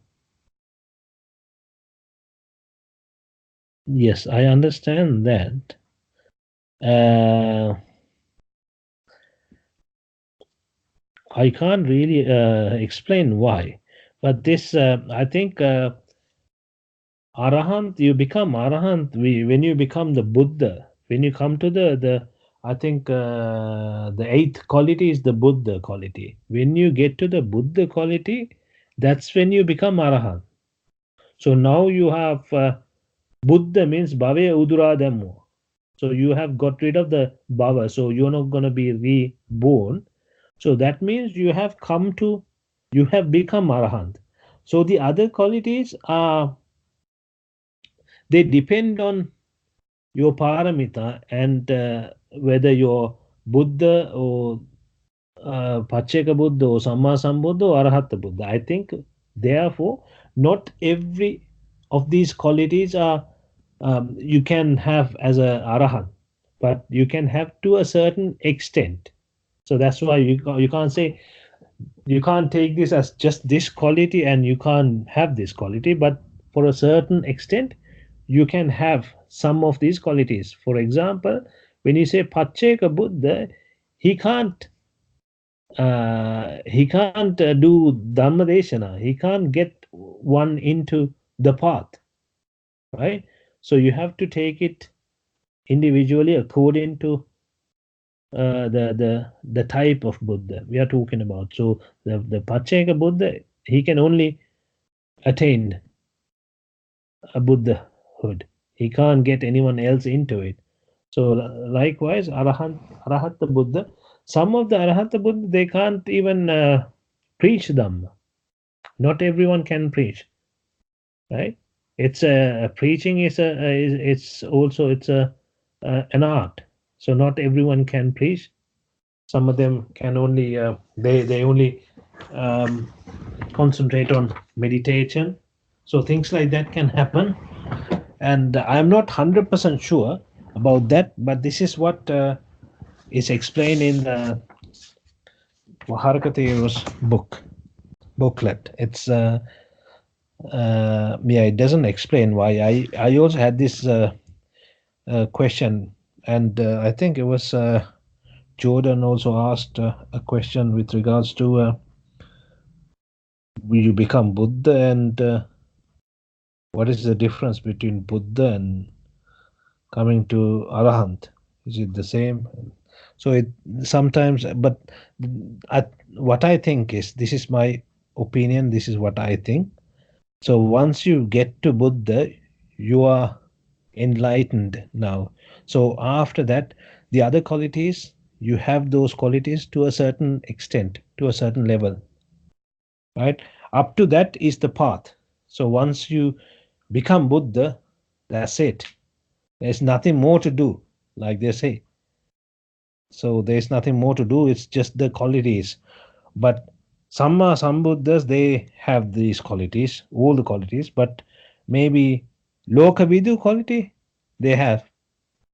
Yes, I understand that. I can't really explain why, but this I think Arahant, you become Arahant when you become the Buddha. When you come to the I think the eighth quality is the Buddha quality. When you get to the Buddha quality, that's when you become Arahant. So now you have Buddha means Bhave Udura Dhammo. So you have got rid of the Bhava. So you're not going to be reborn. So that means you have you have become Arahant. So the other qualities are, they depend on your paramita and whether you're Buddha or Pacheka Buddha or Samma Sambuddha or Arahata Buddha. I think, therefore, not every of these qualities are you can have as a Arahant, but you can have to a certain extent. So that's why you can't say, you can't take this as just this quality and you can't have this quality, but for a certain extent you can have some of these qualities. For example, when you say Pacheka Buddha, he can't do Dhammadeshana, he can't get one into the path, right? So you have to take it individually according to the type of Buddha we are talking about. So the Pacheka Buddha, he can only attain a Buddhahood. He can't get anyone else into it. So likewise, Arahata Buddha, some of the Arahata Buddha, they can't even preach Dhamma. Not everyone can preach, right? It's a preaching is it's also it's a an art. So not everyone can preach. Some of them can only they only um, concentrate on meditation. So things like that can happen, and I'm not 100% sure about that, but this is what is explained in the Harakati's booklet. It's yeah, it doesn't explain why. I also had this question, and I think it was Jordan also asked a question with regards to will you become Buddha, and what is the difference between Buddha and coming to Arahant? Is it the same? So it sometimes, but what I think is, this is my opinion, this is what I think. So once you get to Buddha, you are enlightened now. So after that, the other qualities, you have those qualities to a certain extent, to a certain level, right? Up to that is the path. So once you become Buddha, that's it. There's nothing more to do, like they say. So there's nothing more to do, it's just the qualities. But some Buddhas, they have these qualities, all the qualities, but maybe Lokavidu quality they have,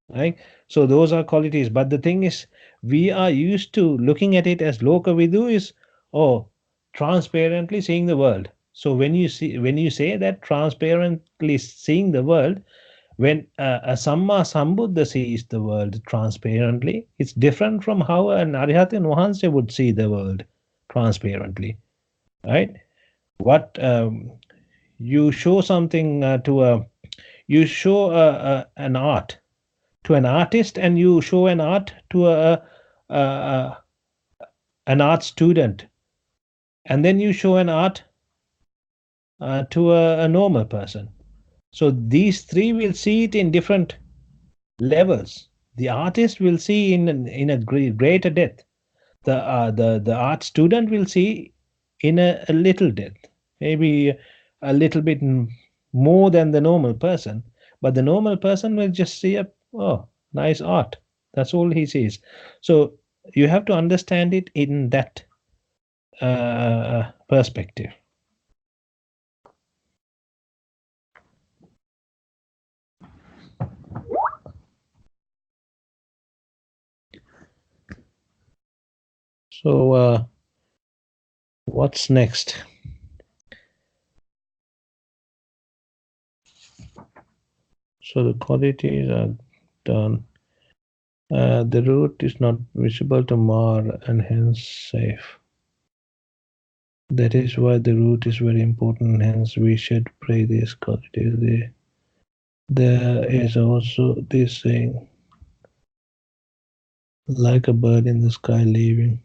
right? So those are qualities. But the thing is, we are used to looking at it as Lokavidu is, oh, transparently seeing the world. So when you say that transparently seeing the world, when a Samma Sambuddha sees the world transparently, it's different from how an Arihata Vahanse would see the world transparently, right? What you show something you show an art to an artist, and you show an art to a an art student, and then you show an art to a normal person. So these three will see it in different levels. The artist will see in a greater depth. The art student will see in a little depth, maybe a little bit more than the normal person. But the normal person will just see a, oh, nice art. That's all he sees. So you have to understand it in that perspective. So what's next? So the qualities are done. The root is not visible to mar and hence safe. That is why the root is very important. Hence we should pray these qualities. There is also this saying, like a bird in the sky leaving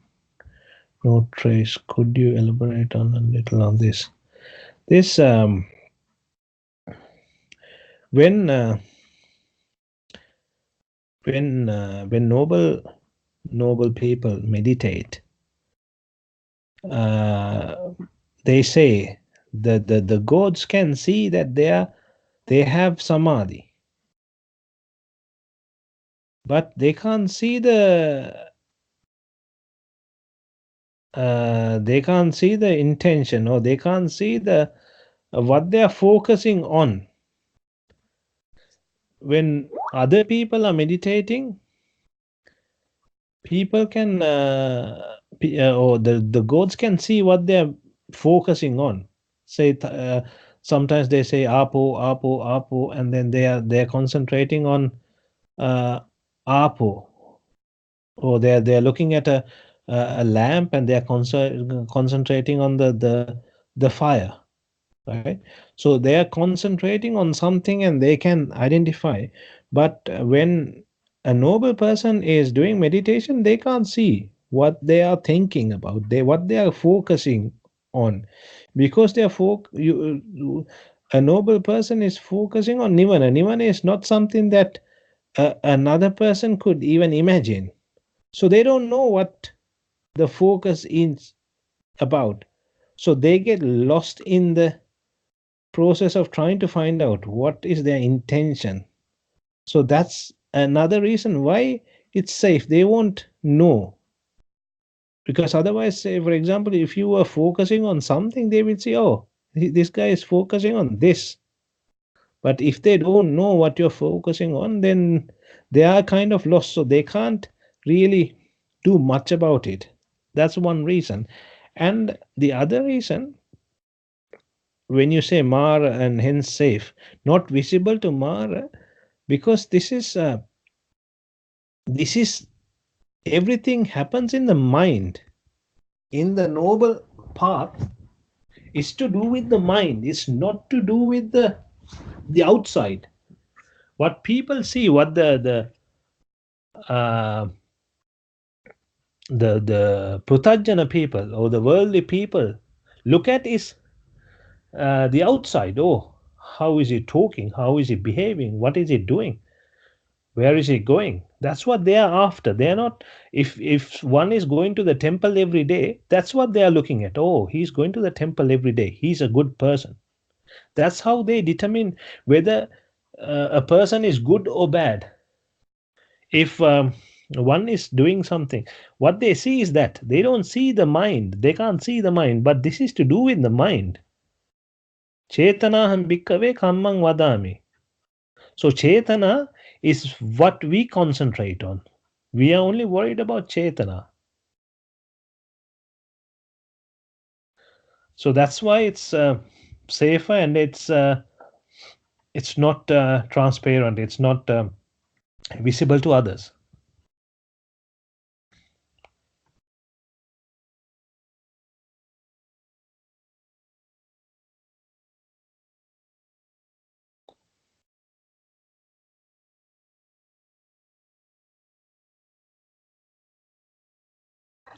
no trace. Could you elaborate on a little on this? This when when noble people meditate, they say that the gods can see that they have samadhi, but they can't see the intention, or they can't see the what they are focusing on. When other people are meditating, people can or the gods can see what they're focusing on. Say sometimes they say apo apo apo, and then they're concentrating on apo, or they're looking at a lamp, and they're concentrating on the fire, right? So they are concentrating on something and they can identify. But when a noble person is doing meditation, they can't see what they are thinking about, what they are focusing on, because they are a noble person is focusing on nirvana. Nirvana is not something that another person could even imagine. So they don't know what the focus is about. So they get lost in the process of trying to find out what is their intention. So that's another reason why it's safe. They won't know, because otherwise, say for example, if you were focusing on something, they will say, oh, this guy is focusing on this. But if they don't know what you're focusing on, then they are kind of lost, so they can't really do much about it. That's one reason. And the other reason, when you say Mara and hence safe, not visible to Mara, because this is everything happens in the mind. In the noble path, is to do with the mind. It's not to do with the outside. What people see, what uh, the Prutajana people or the worldly people look at is the outside. Oh, how is he talking? How is he behaving? What is he doing? Where is he going? That's what they are after. They are not. If one is going to the temple every day, that's what they are looking at. Oh, he's going to the temple every day. He's a good person. That's how they determine whether a person is good or bad. If one is doing something, what they see is that they don't see the mind. They can't see the mind. But this is to do with the mind. Chetanaham bhikkave kammang vadami. So Chetana is what we concentrate on. We are only worried about Chetana. So that's why it's safer, and it's not transparent. It's not visible to others.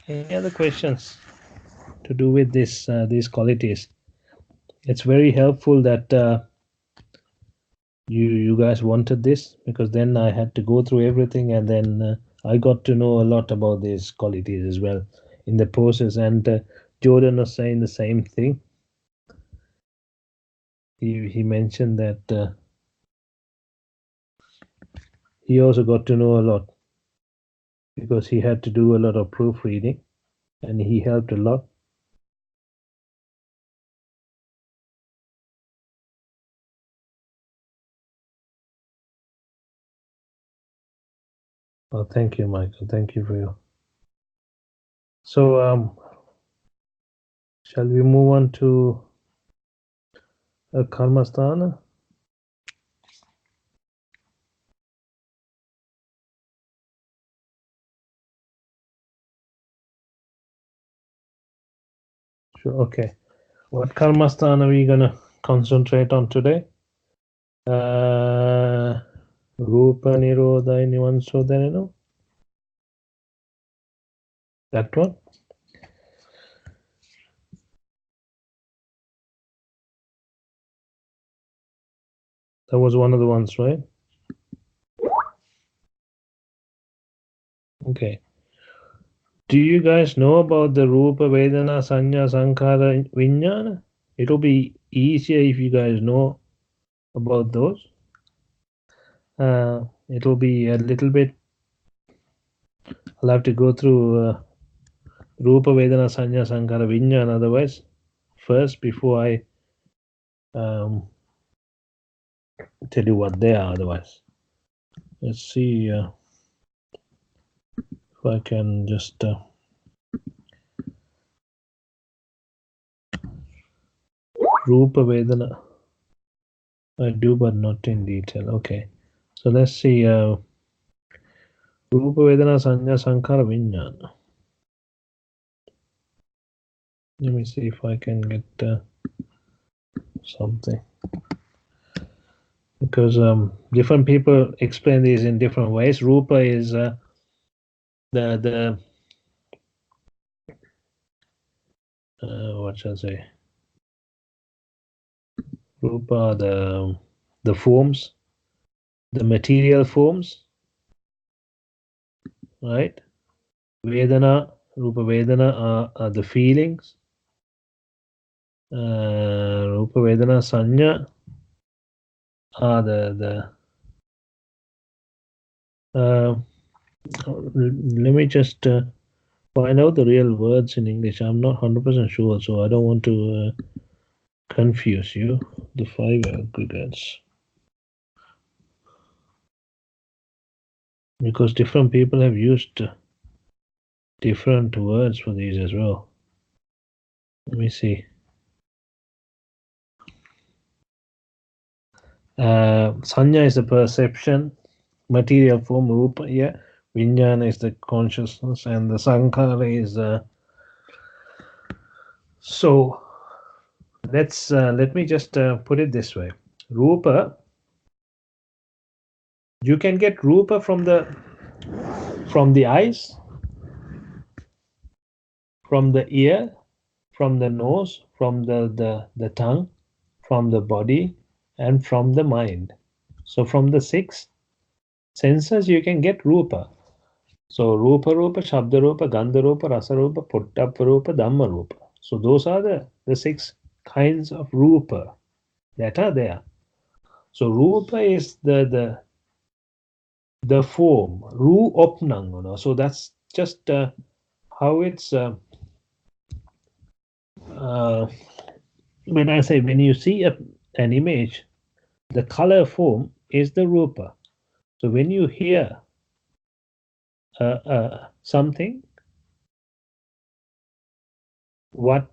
Any other questions to do with these qualities? It's very helpful that you guys wanted this, because then I had to go through everything, and then I got to know a lot about these qualities as well in the process. And Jordan was saying the same thing. He mentioned that he also got to know a lot, because he had to do a lot of proofreading, and he helped a lot. Oh, thank you, Michael. Thank you for your So shall we move on to a karmasthana? Sure. Okay. What karmasthana are we gonna concentrate on today? Rupa Nirodha Nivan Sodhaneno? That one? That was one of the ones, right? Okay. Do you guys know about the Rupa, Vedana, Sanya, Sankhara, Vijnana? It'll be easier if you guys know about those. It'll be a little bit. I'll have to go through Rupa, Vedana, Sanya, Sankhara, Vijnana otherwise first before I tell you what they are otherwise. Let's see if I can just Rupa Vedana. I do, but not in detail. Okay, so let's see Rupa Vedana Sanya Sankhara Vijnana. Let me see if I can get something, because different people explain these in different ways. Rupa is the what shall I say? Rupa, the forms, the material forms, right? Vedana, Rupa Vedana are the feelings. Rupa Vedana Sanya are the let me just find out the real words in English. I'm not 100% sure, so I don't want to confuse you. The five aggregates. Because different people have used different words for these as well. Let me see. Sanya is the perception, material form, rupa, yeah. Vijnana is the consciousness, and the sankhara is so let me just put it this way. Rupa, you can get rupa from the eyes, from the ear, from the nose, from the tongue, from the body, and from the mind. So from the six senses you can get rupa. So rupa rupa, shabda rupa, gandha rupa, rasa rupa, pottappa rupa, dhamma rupa. So those are the six kinds of rupa that are there. So rupa is the form, ru opnang. So that's just how it's when I say, when you see an image, the color form is the rupa. So when you hear something, what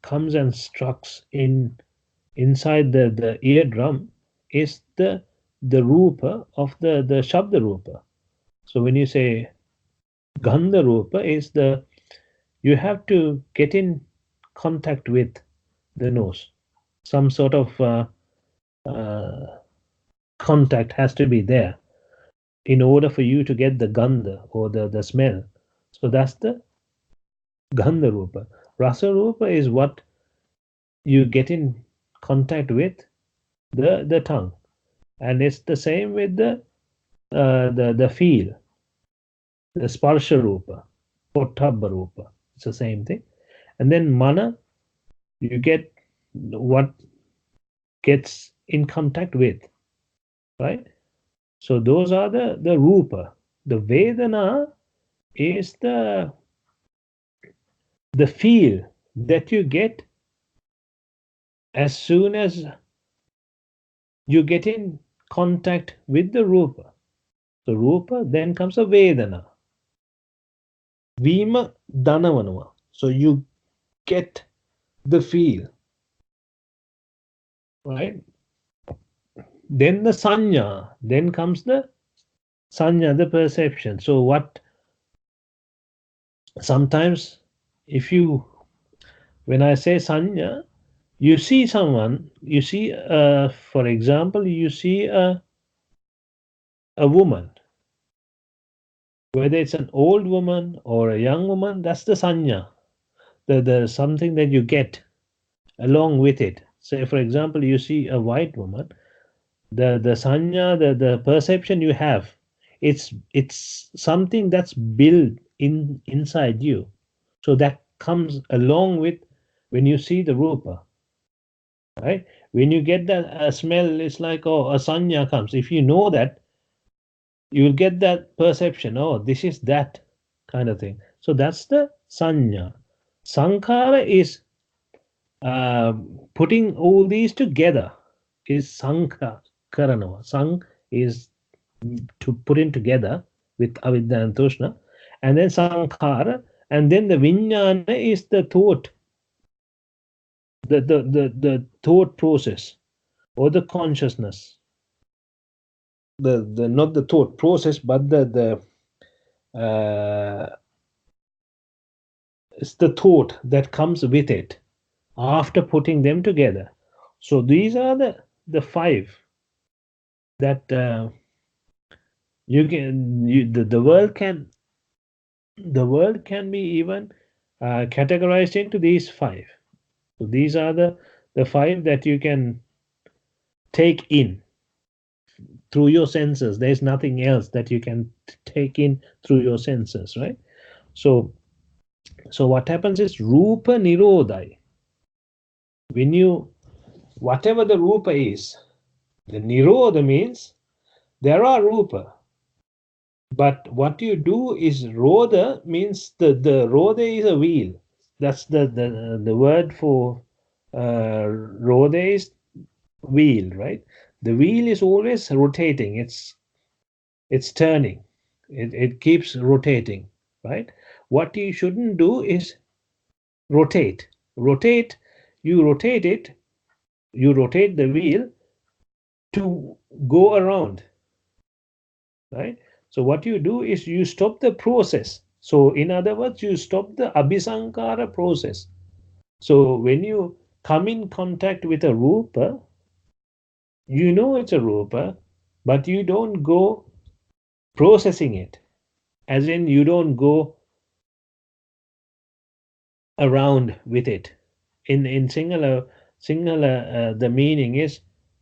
comes and strikes inside the eardrum is the rupa of the shabda rupa. So when you say gandha rupa is you have to get in contact with the nose. Some sort of contact has to be there in order for you to get the gandha or the smell. So that's the gandha rupa. Rasa rupa is what you get in contact with the tongue, and it's the same with the feel, the sparsha rupa, pottabha rupa. It's the same thing. And then mana, you get what gets in contact with, right? So those are the rupa. The vedana is the feel that you get as soon as you get in contact with the rupa. So rupa, then comes a vedana. Vima danavanava. So you get the feel, right? Then the sanya, then comes the sanya, the perception. So what sometimes if you, when I say sanya, you see someone, you see, for example, you see a woman, whether it's an old woman or a young woman, that's the sanya, the something that you get along with it. Say, for example, you see a white woman, the sanya, the perception you have, it's something that's built inside you. So that comes along with when you see the rupa, right? When you get that smell, it's like, oh, a sanya comes. If you know that, you will get that perception. Oh, this is that kind of thing. So that's the sanya. Sankhara is putting all these together. Is sankhakarana. Sang is to put in together with avidya and toshna, and then sankhara, and then the vijnana is the thought, the thought process or the consciousness. The not the thought process, but it's the thought that comes with it after putting them together. So these are the five that you can the world can be even categorized into these five. So these are the five that you can take in through your senses. There's nothing else that you can take in through your senses, right? So what happens is rupa nirodai. When you, whatever the rupa is, the nirodha means there are rupa. But what you do is rodha means the rodha is a wheel. That's the word for rodha is wheel, right? The wheel is always rotating. It's turning. It keeps rotating, right? What you shouldn't do is rotate. Rotate. You rotate it. You rotate the wheel to go around, right? So what you do is you stop the process. So in other words, you stop the abhisankara process. So when you come in contact with a rupa, you know it's a rupa, but you don't go processing it. As in, you don't go around with it. In Sinhala, the meaning is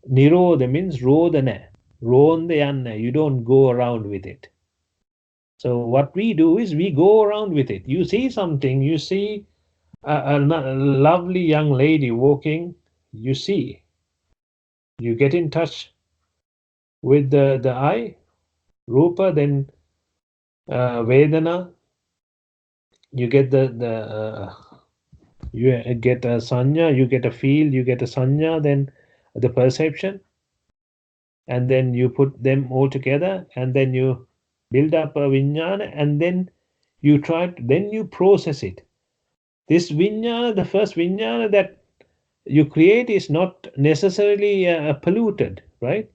nirodha means rodana, rondayanna. You don't go around with it. So what we do is we go around with it. You see something, you see a lovely young lady walking, you see, you get in touch with the eye, rupa, then vedana, you get you get a sanya, you get a feel, you get a sanya, then the perception, and then you put them all together, and then you build up a vijnana, and then you then you process it. This vijnana, the first vijnana that you create is not necessarily polluted, right?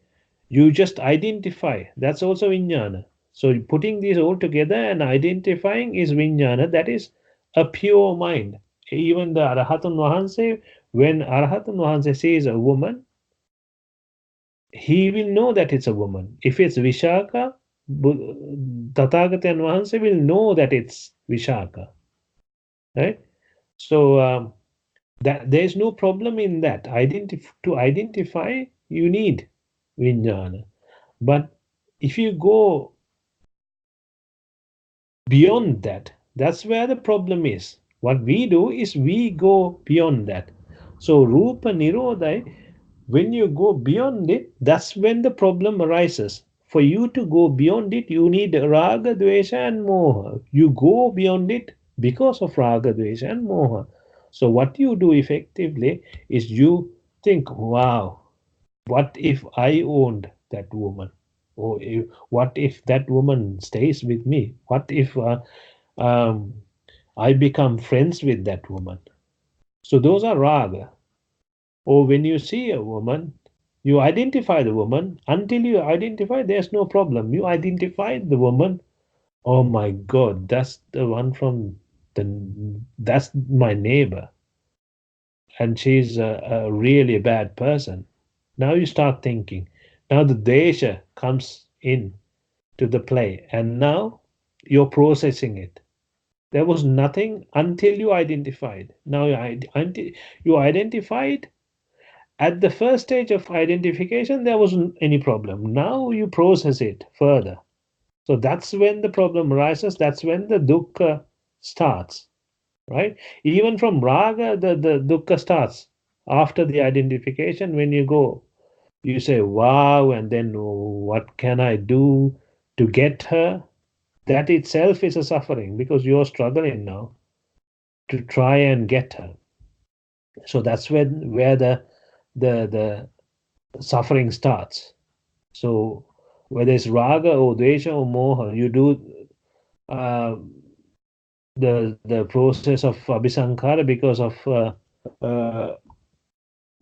You just identify. That's also vijnana. So putting these all together and identifying is vijnana. That is a pure mind. Even the Arhatun Vahanse, when Arhatun Vahanse says a woman, he will know that it's a woman. If it's Vishaka, Tathagatan Vahanse will know that it's Vishaka, right? So that there's no problem in that. To identify, you need vijnana. But if you go beyond that, that's where the problem is. What we do is we go beyond that. So rupa nirodha, when you go beyond it, that's when the problem arises. For you to go beyond it, you need raga, dvesha, and moha. You go beyond it because of raga, dvesha, and moha. So what you do effectively is you think, wow, what if I owned that woman? Or what if that woman stays with me? What if I become friends with that woman. So those are raga. Or when you see a woman, you identify the woman. Until you identify, there's no problem. You identify the woman. Oh my God, that's the one from that's my neighbor, and she's a really bad person. Now you start thinking. Now the desha comes in to the play, and now you're processing it. There was nothing until you identified. Now you identified. At the first stage of identification, there wasn't any problem. Now you process it further. So that's when the problem arises. That's when the dukkha starts, right? Even from raga, the dukkha starts after the identification. When you go, you say, wow, and then what can I do to get her? That itself is a suffering because you're struggling now to try and get her. So that's where the suffering starts. So whether it's raga or dvesha or moha, you do uh, the process of abhisankara because of uh,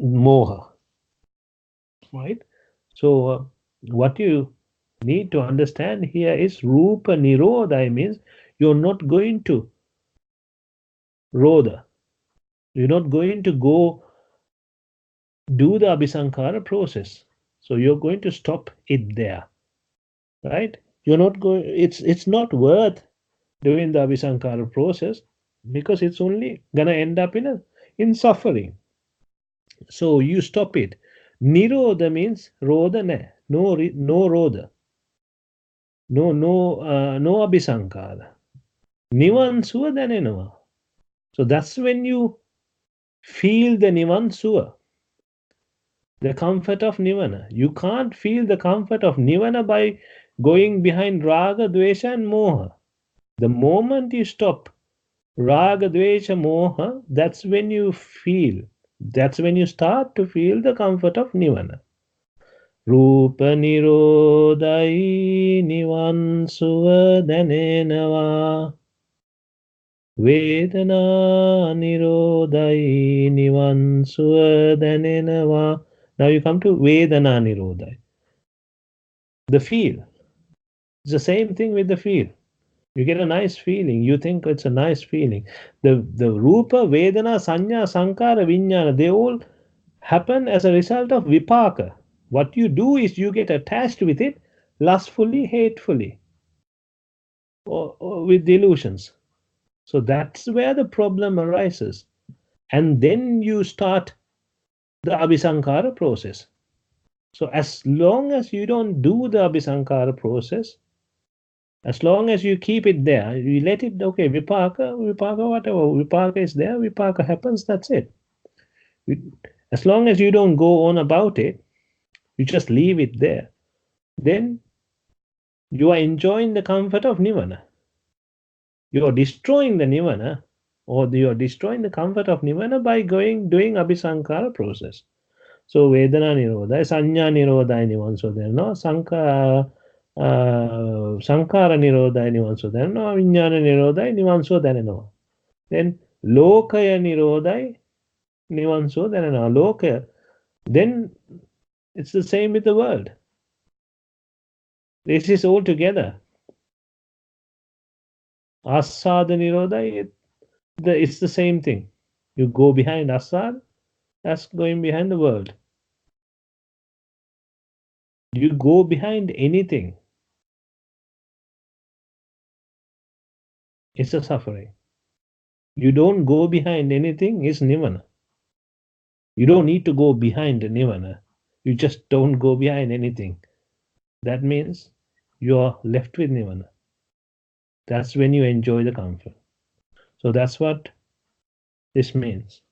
moha, right? So what you need to understand here is rupa nirodha means you're not going to rodha. You're not going to go do the abhisankara process. So you're going to stop it there, right? You're not going. It's not worth doing the abhisankara process because it's only gonna end up in suffering. So you stop it. Nirodha means rodha ne, no rodha, no abhisankara. Nivan suva danenava. So that's when you feel the nivan suva, the comfort of nirvana. You can't feel the comfort of nirvana by going behind raga, dvesha, and moha. The moment you stop raga, dvesha, moha, that's when you feel, that's when you start to feel the comfort of nirvana. Rupa nirodai nivan suva danenava. Vedana nirodai nivan suva danenava. Now you come to Vedana nirodai. The feel. It's the same thing with the feel. You get a nice feeling. You think it's a nice feeling. The Rupa, Vedana, Sanya, Sankara, Vijnana, they all happen as a result of Vipaka. What you do is you get attached with it lustfully, hatefully, or with delusions. So that's where the problem arises. And then you start the Abhisankara process. So as long as you don't do the Abhisankara process, as long as you keep it there, you let it, okay, vipaka, whatever, vipaka is there, vipaka happens, that's it. As long as you don't go on about it, you just leave it there, then you are enjoying the comfort of nirvana. You are destroying the nirvana, or you are destroying the comfort of nirvana by doing abhisankara process. So Vedana Nirodha, Sanya Nirodha, anyone so there, no? Sankara Nirodha, anyone so there, no? Vijnana Nirodha, anyone so there, no? Then Lokaya Nirodha, anyone so there, no? Lokaya. Then it's the same with the world. This is all together. Asada Nirodha, it's the same thing. You go behind Asad, that's going behind the world. You go behind anything, it's a suffering. You don't go behind anything, it's nirvana. You don't need to go behind nirvana. You just don't go behind anything. That means you're left with nirvana. That's when you enjoy the comfort. So that's what this means.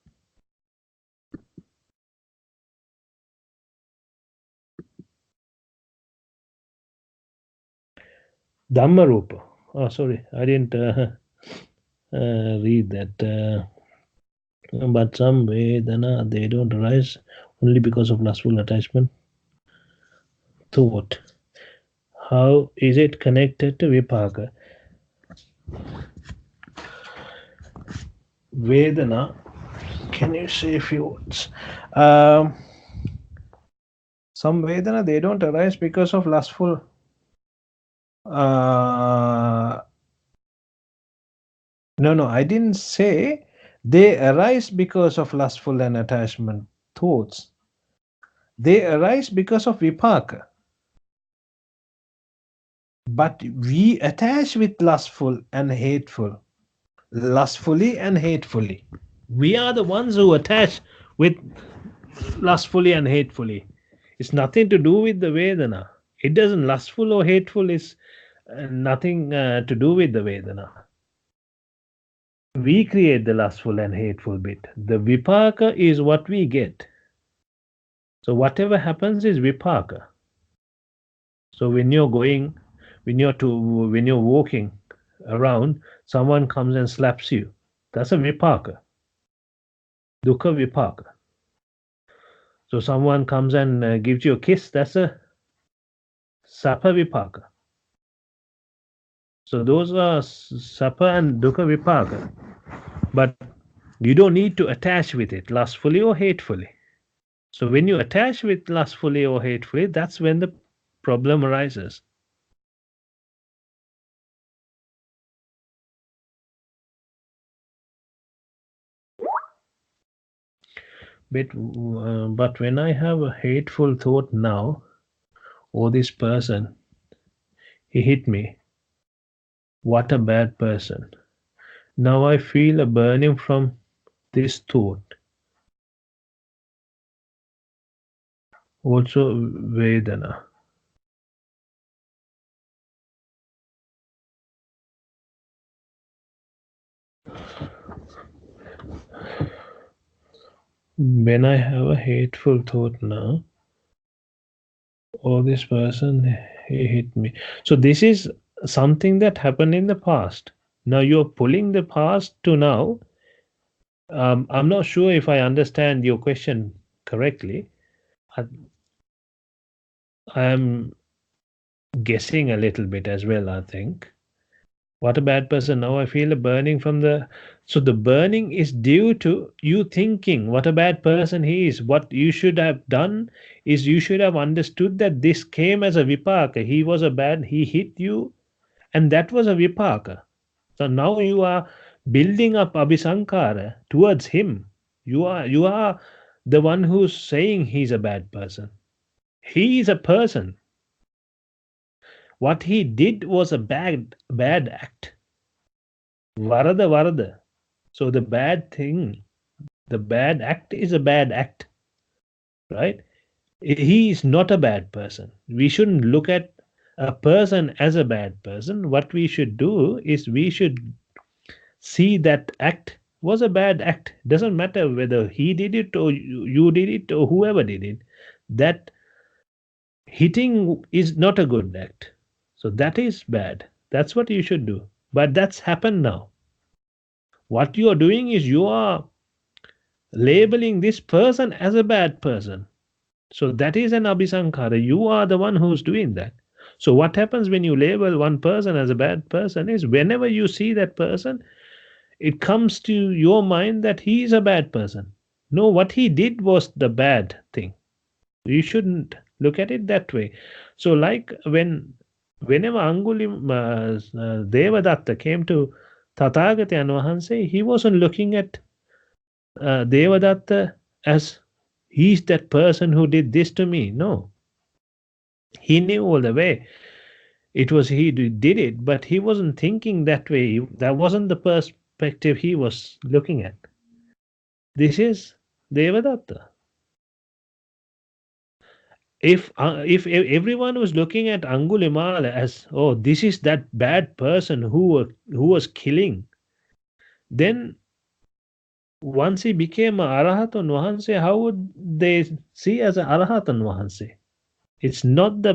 Dhammarupa. Oh, sorry, I didn't read that. But some Vedana, they don't arise only because of lustful attachment. Thought. How is it connected to Vipaka? Vedana. Can you say a few words? Um, some Vedana, they don't arise because of lustful. No, I didn't say they arise because of lustful and attachment thoughts. They arise because of vipaka. But we attach with lustful and hateful. Lustfully and hatefully. We are the ones who attach with lustfully and hatefully. It's nothing to do with the Vedana. It doesn't lustful or hateful is nothing to do with the Vedana. We create the lustful and hateful bit. The vipaka is what we get. So whatever happens is vipaka. So when you're walking around, someone comes and slaps you. That's a vipaka. Dukkha vipaka. So someone comes and gives you a kiss. That's a sapa vipaka. So those are sapa and dukkha vipaka. But you don't need to attach with it lustfully or hatefully. So when you attach with lustfully or hatefully, that's when the problem arises. But when I have a hateful thought now, oh, this person, he hit me. What a bad person. Now I feel a burning from this thought. Also Vedana. When I have a hateful thought now, oh, this person, he hit me. So this is something that happened in the past. Now you're pulling the past to now. I'm not sure if I understand your question correctly. I'm guessing a little bit as well, I think. What a bad person. Now I feel a burning from the. So the burning is due to you thinking what a bad person he is. What you should have done is you should have understood that this came as a vipaka. He was a bad, he hit you, and that was a vipaka. So now you are building up abhisankara towards him. You are the one who's saying he's a bad person. He is a person. What he did was a bad act. Varada. So the bad thing, the bad act is a bad act, right? He is not a bad person. We shouldn't look at a person as a bad person. What we should do is we should see that act was a bad act. Doesn't matter whether he did it or you did it or whoever did it. That hitting is not a good act. So that is bad. That's what you should do. But that's happened now. What you are doing is you are labeling this person as a bad person. So that is an abhisankara. You are the one who's doing that. So what happens when you label one person as a bad person is whenever you see that person, it comes to your mind that he is a bad person. No, what he did was the bad thing. You shouldn't look at it that way. So like whenever Devadatta came to Tathagatayan Vahanse, he wasn't looking at Devadatta as he's that person who did this to me. No. He knew all the way. It was he who did it, but he wasn't thinking that way. That wasn't the perspective he was looking at. This is Devadatta. If everyone was looking at Angulimala as, oh, this is that bad person who was killing, then once he became a Arahatan Vahanse, how would they see as a Arahatan Vahanse? It's not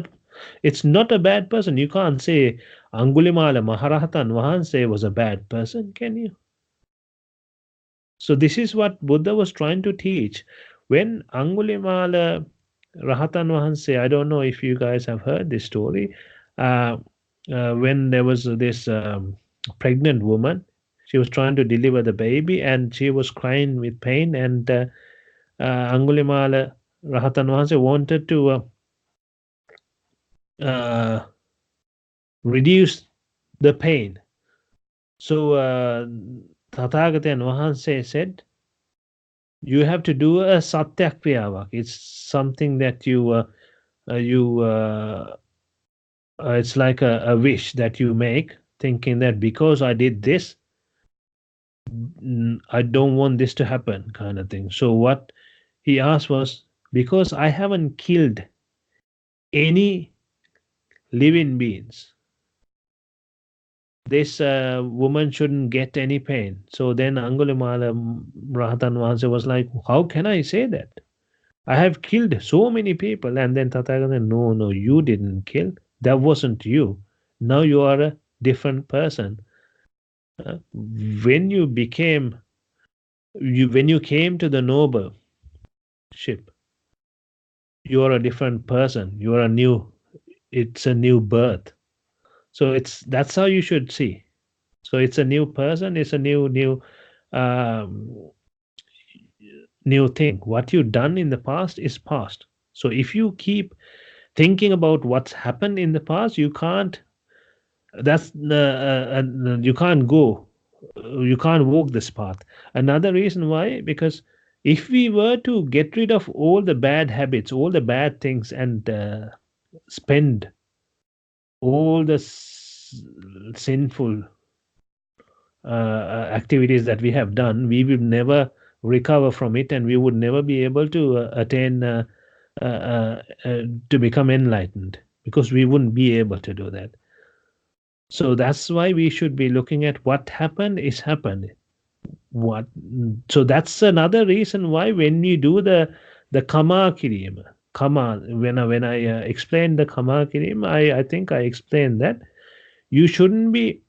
a bad person. You can't say Angulimala Maharahatan Vahanse was a bad person, can you? So this is what Buddha was trying to teach. When Angulimala Rahatan Vahanse, I don't know if you guys have heard this story. When there was this pregnant woman, She was trying to deliver the baby and she was crying with pain. And Angulimala Rahatan Wahanse wanted to reduce the pain. So Tathagatan Wahanse said, you have to do a satya kriyavak. It's something that it's like a wish that you make, thinking that because I did this, I don't want this to happen, kind of thing. So what he asked was, because I haven't killed any living beings, this woman shouldn't get any pain. So then Angulimala Rahatan Wahanse was like, how can I say that? I have killed so many people. And then Tathagata, no, you didn't kill. That wasn't you. Now you are a different person. When you became, when you came to the noble ship, you are a different person. You are a new, it's a new birth. So that's how you should see. So it's a new person. It's a um, new thing. What you've done in the past is past. So if you keep thinking about what's happened in the past, you can't. That's you can't go. You can't walk this path. Another reason why, because if we were to get rid of all the bad habits, all the bad things, and spend all the sinful activities that we have done, we will never recover from it, and we would never be able to attain to become enlightened, because we wouldn't be able to do that. So that's why we should be looking at what happened is happened. What? So that's another reason why when we do the kama kirim, kama, when I explained the kama kirim, I think I explained that you shouldn't be,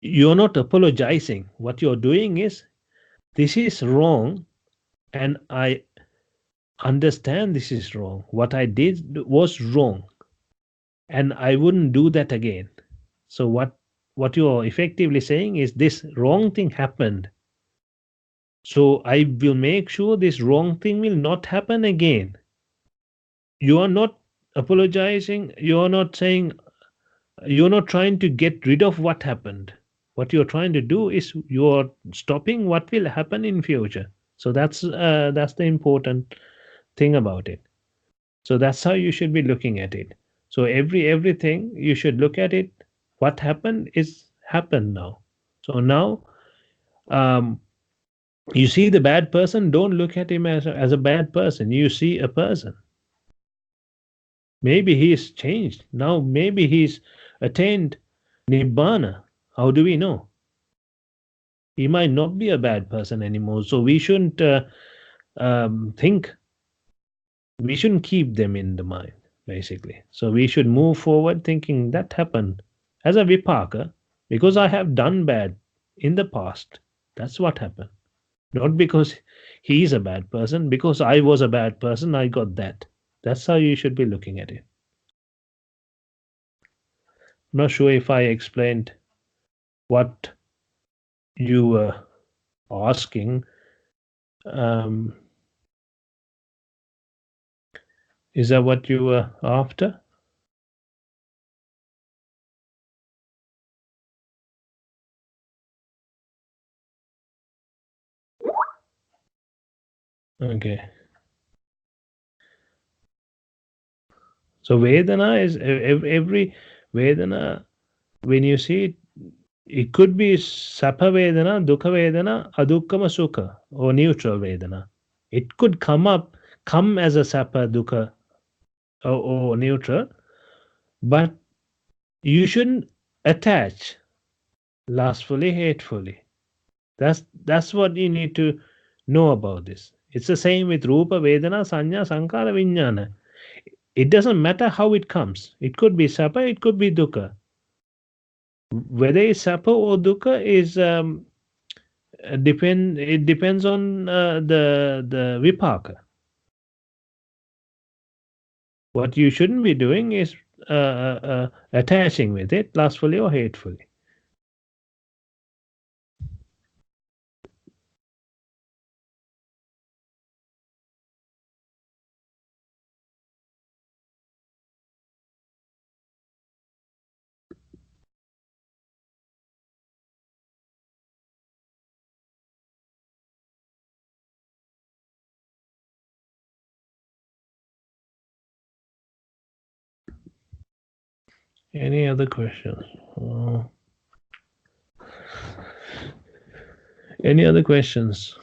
you're not apologizing. What you're doing is, this is wrong, and I understand this is wrong. What I did was wrong, and I wouldn't do that again. So what you're effectively saying is, this wrong thing happened. So I will make sure this wrong thing will not happen again. You are not apologizing. You are not saying, you're not trying to get rid of what happened. What you're trying to do is you're stopping what will happen in future. So that's the important thing about it. So that's how you should be looking at it. So everything you should look at it. What happened is happened now. So now, um, you see the bad person. Don't look at him as a bad person. You see a person. Maybe he's changed now. Maybe he's attained Nibbhana. How do we know? He might not be a bad person anymore. So we shouldn't think. We shouldn't keep them in the mind, basically. So we should move forward thinking that happened as a vipaka, because I have done bad in the past. That's what happened. Not because he's a bad person, because I was a bad person, I got that. That's how you should be looking at it. I'm not sure if I explained what you were asking. Um, is that what you were after? Okay. So Vedana is every Vedana, when you see it, it could be Sapha Vedana, Dukha Vedana, Adukkama Sukha, or neutral Vedana. It could come as a Sapha, Dukha, or neutral, but you shouldn't attach lustfully, hatefully. That's what you need to know about this. It's the same with Rupa, Vedana, Sanya, Sankara, Vijnana. It doesn't matter how it comes. It could be Sapha, it could be Dukkha. Whether it's Sapha or Dukkha is it depends on the Vipaka. What you shouldn't be doing is attaching with it lustfully or hatefully. Any other questions? Any other questions?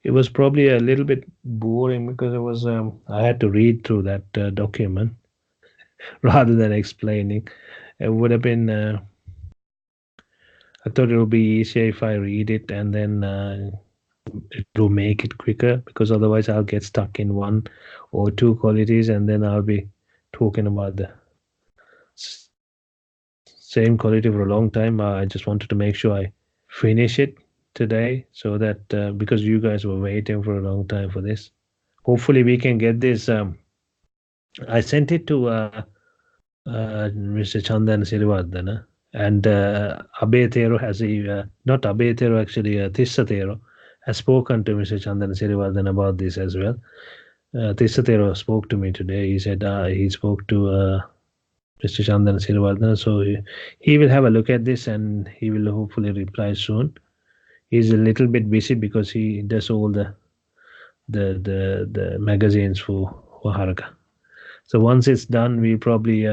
It was probably a little bit boring because it was I had to read through that document rather than explaining. It would have been. I thought it would be easier if I read it and then it will make it quicker, because otherwise I'll get stuck in one or two qualities and then I'll be talking about the same quality for a long time. I just wanted to make sure I finish it today, so that because you guys were waiting for a long time for this, hopefully we can get this. I sent it to Mr. Chandan Sirivardhana, and Abhay Thero has not Abhay Thero, actually Tissa Thero has spoken to Mr. Chandan Sirivardhana about this as well. Tissa Thero spoke to me today. He said he spoke to Mr. Chandan Sirivardhana, so he will have a look at this and he will hopefully reply soon. He's a little bit busy because he does all the magazines for Haraka. So once it's done, we probably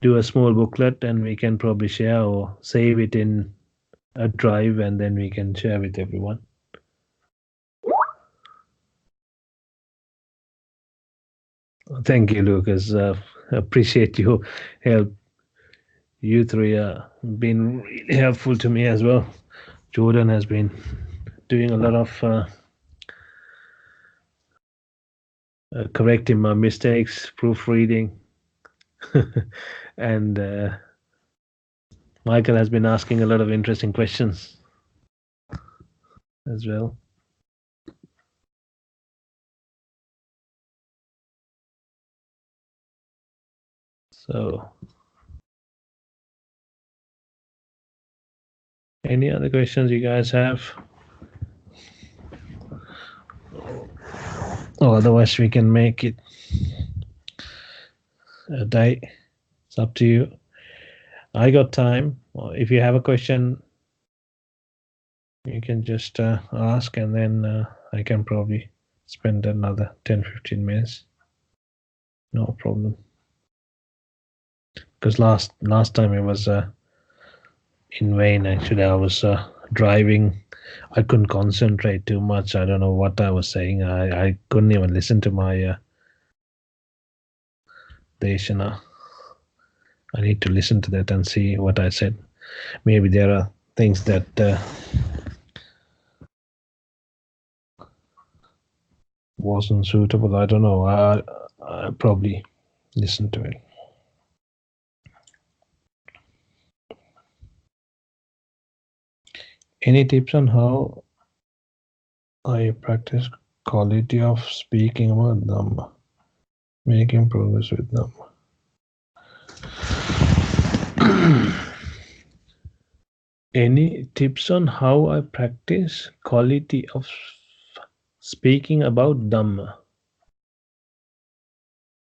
do a small booklet and we can probably share or save it in a drive and then we can share with everyone. Thank you, Lucas. Appreciate your help. You three have been really helpful to me as well. Jordan has been doing a lot of correcting my mistakes, proofreading, and Michael has been asking a lot of interesting questions as well. So, any other questions you guys have? Or otherwise, we can make it a day. It's up to you. I got time. If you have a question, you can just ask, and then I can probably spend another 10-15 minutes. No problem. Because last time it was in vain. Actually, I was driving. I couldn't concentrate too much. I don't know what I was saying. I couldn't even listen to my Deshana. I need to listen to that and see what I said. Maybe there are things that wasn't suitable. I don't know. I probably listen to it. Any tips on how I practice quality of speaking about them, making progress with them? Any tips on how I practice quality of speaking about Dhamma?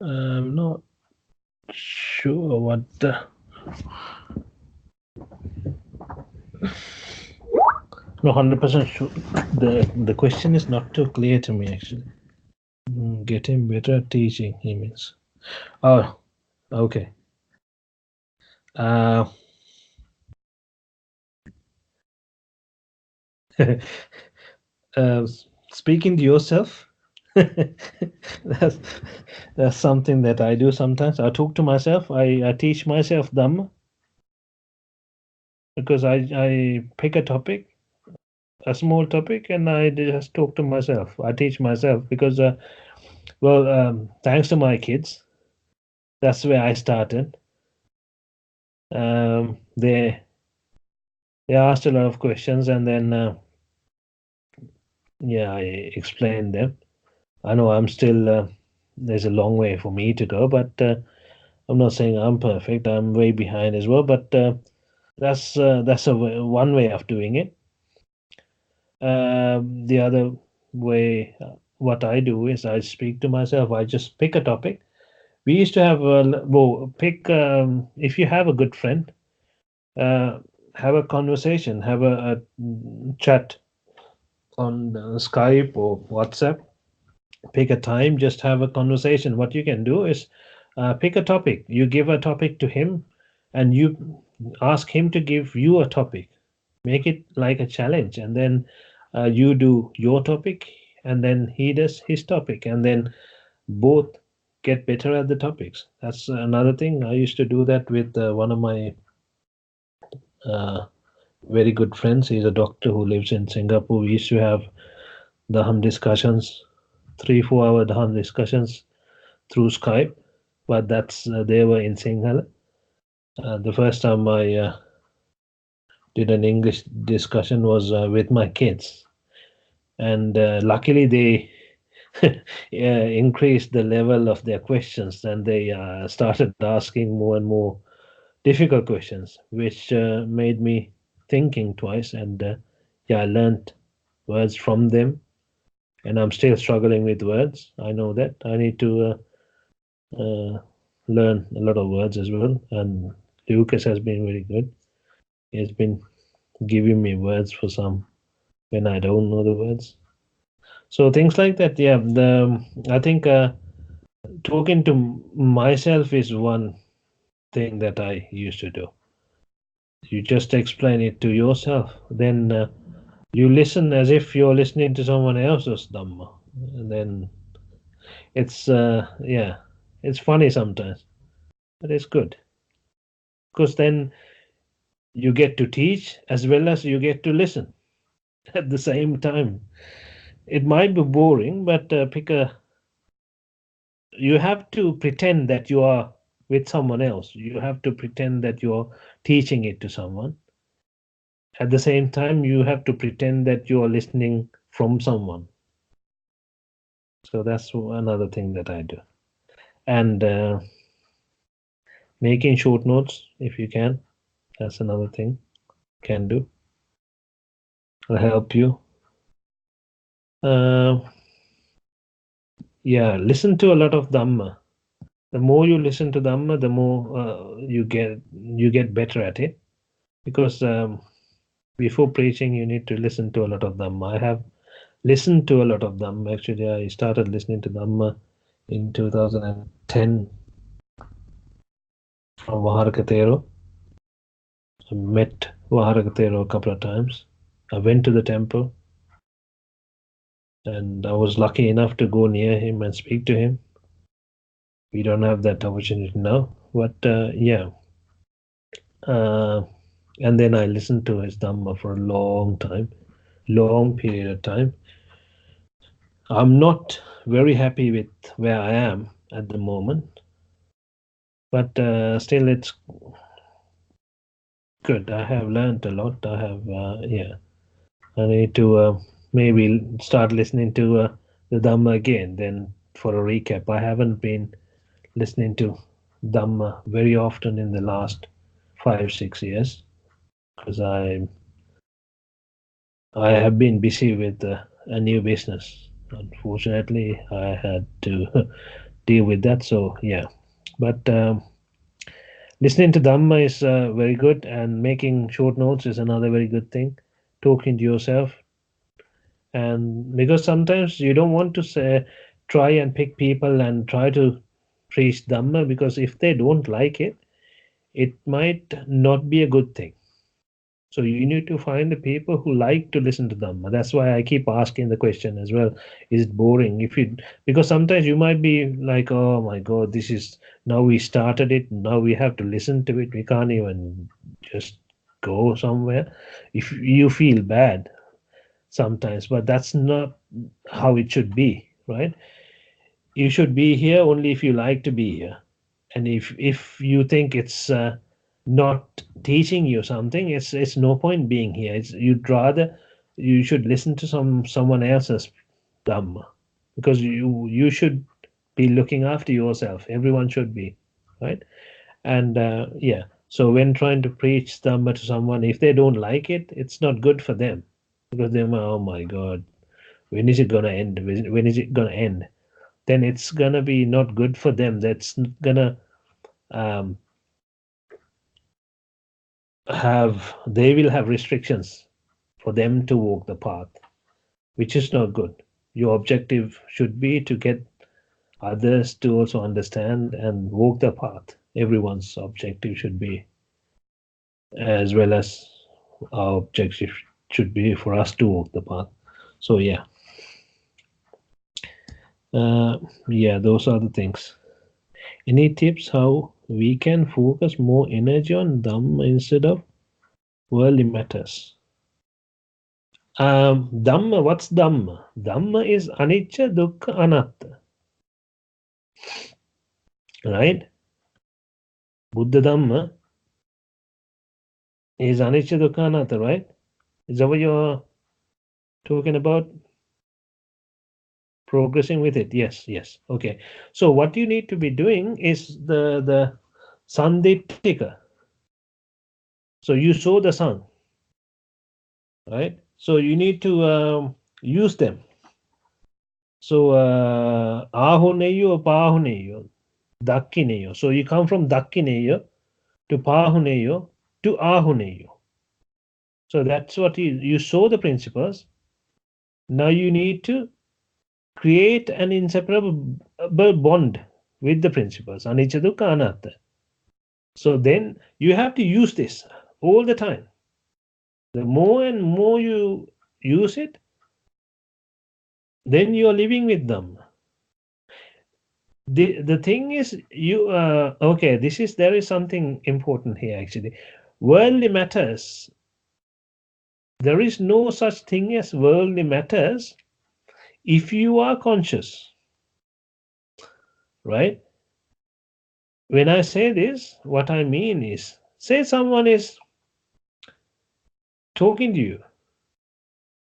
I'm not sure what no 100% sure. The question is not too clear to me actually. Getting better at teaching, he means. Oh, okay. Uh, speaking to yourself. that's that's something that I do sometimes. I talk to myself. I teach myself Dhamma because I pick a topic, a small topic, and I just talk to myself. I teach myself because thanks to my kids, that's where I started. They asked a lot of questions, and then I explained them. I know I'm still there's a long way for me to go, but I'm not saying I'm perfect. I'm way behind as well, but that's one way of doing it. The other way, what I do is I speak to myself. I just pick a topic. We used to have pick if you have a good friend, uh, have a conversation, have a chat on Skype or WhatsApp. Pick a time, just have a conversation. What you can do is pick a topic. You give a topic to him, and you ask him to give you a topic. Make it like a challenge, and then you do your topic, and then he does his topic, and then both get better at the topics. That's another thing. I used to do that with one of my uh, very good friends. He's a doctor who lives in Singapore. We used to have Dharma discussions, 3 4 hour Dharma discussions through Skype, but that's they were in Sinhala. The first time I did an English discussion was with my kids, and luckily they increased the level of their questions, and they started asking more and more difficult questions, which made me thinking twice. And yeah, I learned words from them, and I'm still struggling with words. I know that I need to learn a lot of words as well. And Lucas has been very good. He has been giving me words for some when I don't know the words. So things like that. Yeah, the I think talking to myself is one thing that I used to do. You just explain it to yourself, then you listen as if you're listening to someone else's dhamma, and then it's yeah, it's funny sometimes, but it's good because then you get to teach as well as you get to listen at the same time. It might be boring, but pick a you have to pretend that you are with someone else. You have to pretend that you're teaching it to someone. At the same time, you have to pretend that you are listening from someone. So that's another thing that I do. And making short notes if you can. That's another thing can do. Will help you. Uh, yeah, listen to a lot of Dhamma. The more you listen to Dhamma, the more you get better at it. Because before preaching, you need to listen to a lot of Dhamma. I have listened to a lot of Dhamma. Actually, I started listening to Dhamma in 2010 from Vaharakatero. I met Vaharakatero a couple of times. I went to the temple, and I was lucky enough to go near him and speak to him. We don't have that opportunity now, but yeah. Uh, and then I listened to his Dhamma for a long time, long period of time. I'm not very happy with where I am at the moment, but still it's good. I have learned a lot. I have, yeah. I need to maybe start listening to the Dhamma again. Then for a recap, I haven't been listening to Dhamma very often in the last 5 6 years because I have been busy with a new business. Unfortunately, I had to deal with that. So yeah, but listening to Dhamma is very good, and making short notes is another very good thing. Talking to yourself, and because sometimes you don't want to say, try and pick people and try to preach Dhamma, because if they don't like it, it might not be a good thing. So you need to find the people who like to listen to Dhamma. That's why I keep asking the question as well. Is it boring? If you Because sometimes you might be like, oh my God, this is now we started it. Now we have to listen to it. We can't even just go somewhere. If you feel bad sometimes, but that's not how it should be, right? You should be here only if you like to be here, and if you think it's not teaching you something, it's no point being here. It's you'd rather you should listen to someone else's dhamma, because you should be looking after yourself. Everyone should be, right? And yeah, so when trying to preach dhamma to someone, if they don't like it, it's not good for them, because they're, oh my God, when is it gonna end? When is it gonna end? Then it's gonna be not good for them. That's gonna um, they will have restrictions for them to walk the path, which is not good. Your objective should be to get others to also understand and walk the path. Everyone's objective should be, as well as our objective should be for us to walk the path. So uh, yeah, those are the things. Any tips how we can focus more energy on Dhamma instead of worldly matters? Dhamma, what's Dhamma? Dhamma is anicca, dukkha, anatta, right? Buddha Dhamma is anicca, dukkha, anatta, right? Is that what you're talking about? Progressing with it? Yes. Okay. So what you need to be doing is the sandittika. So you saw the sun, right? So you need to use them. So ahuneyo, pahuneyo, dakkineyo. So you come from dakkineyo to pahuneyo to ahuneyo. So that's what you saw the principles. Now you need to create an inseparable bond with the principles, anicca, dukkha, anatta. So then you have to use this all the time. The more and more you use it, then you are living with them. The thing is, you okay. There is something important here actually. Worldly matters. There is no such thing as worldly matters if you are conscious, right? When I say this, what I mean is, say someone is talking to you.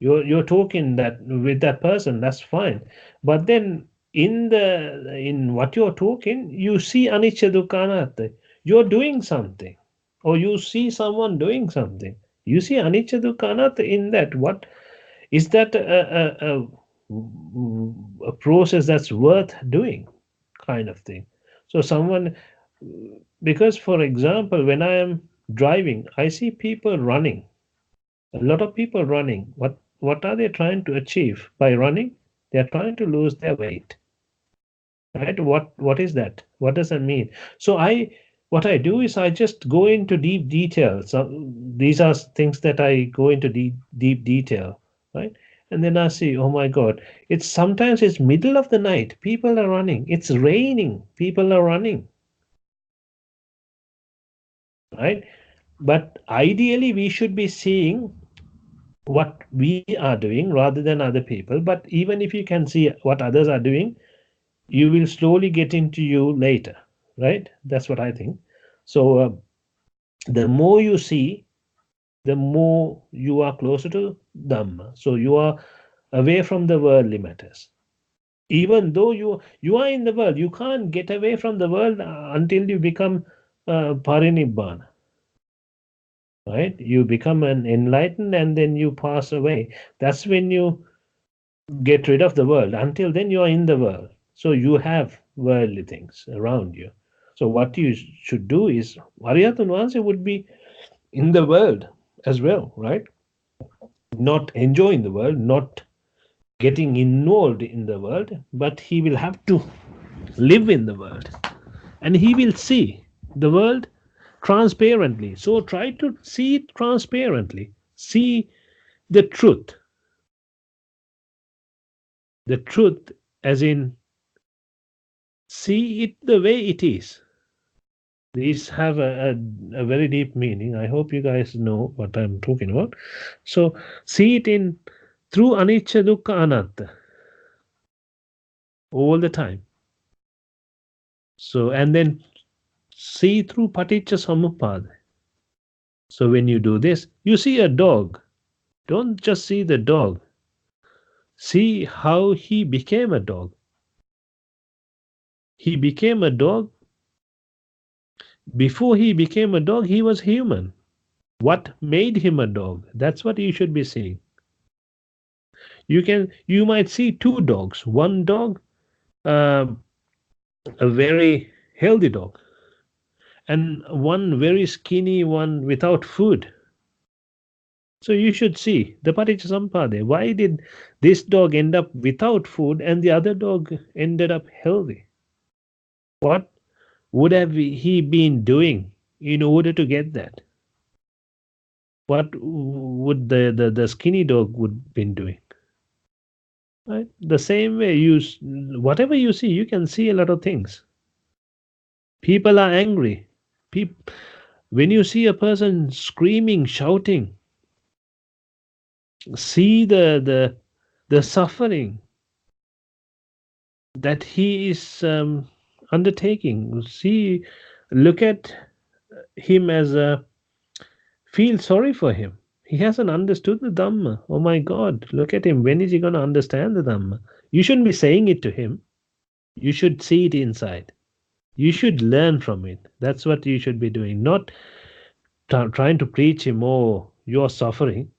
You're talking that with that person, that's fine. But then in what you're talking, you see anicca, dukkha, anatta. You're doing something, or you see someone doing something. You see anicca, dukkha, anatta in that. What is that a process that's worth doing, kind of thing. So someone, because for example, when I am driving, I see people running, a lot of people running. What are they trying to achieve by running? They are trying to lose their weight, right? What is that? What does that mean? So what I do is I just go into deep details. These are things that I go into deep detail, right? And then I see, oh my God, it's middle of the night. People are running. It's raining. People are running, right? But ideally, we should be seeing what we are doing rather than other people. But even if you can see what others are doing, you will slowly get into you later, right? That's what I think. So the more you see, the more you are closer to Dhamma. So you are away from the worldly matters. Even though you are in the world, you can't get away from the world until you become parinibbana, right? You become an enlightened and then you pass away. That's when you get rid of the world. Until then, you are in the world. So you have worldly things around you. So what you should do is, Arihatan Vansya would be in the world as well, right? Not enjoying the world, not getting involved in the world, but he will have to live in the world. And he will see the world transparently. So try to see it transparently. See the truth. The truth, as in, see it the way it is. These have a very deep meaning. I hope you guys know what I'm talking about. So see it in through anicca, dukkha, anatta all the time. So and then see through paticca samuppada. So when you do this, you see a dog. Don't just see the dog. See how he became a dog. He became a dog. Before he became a dog, he was human. What made him a dog? That's what you should be seeing. You might see two dogs. One dog, a very healthy dog, and one very skinny one without food. So you should see the Paticcasamuppada. Why did this dog end up without food and the other dog ended up healthy? What would have he been doing in order to get that? What would the skinny dog would been doing? Right? The same way whatever you see, you can see a lot of things. People are angry. When you see a person screaming, shouting, see the suffering that he is undertaking. Look at him as a feel sorry for him. He hasn't understood the Dhamma. Oh my God, look at him. When is he going to understand the Dhamma? You shouldn't be saying it to him. You should see it inside. You should learn from it. That's what you should be doing. Not trying to preach him, oh, you're suffering.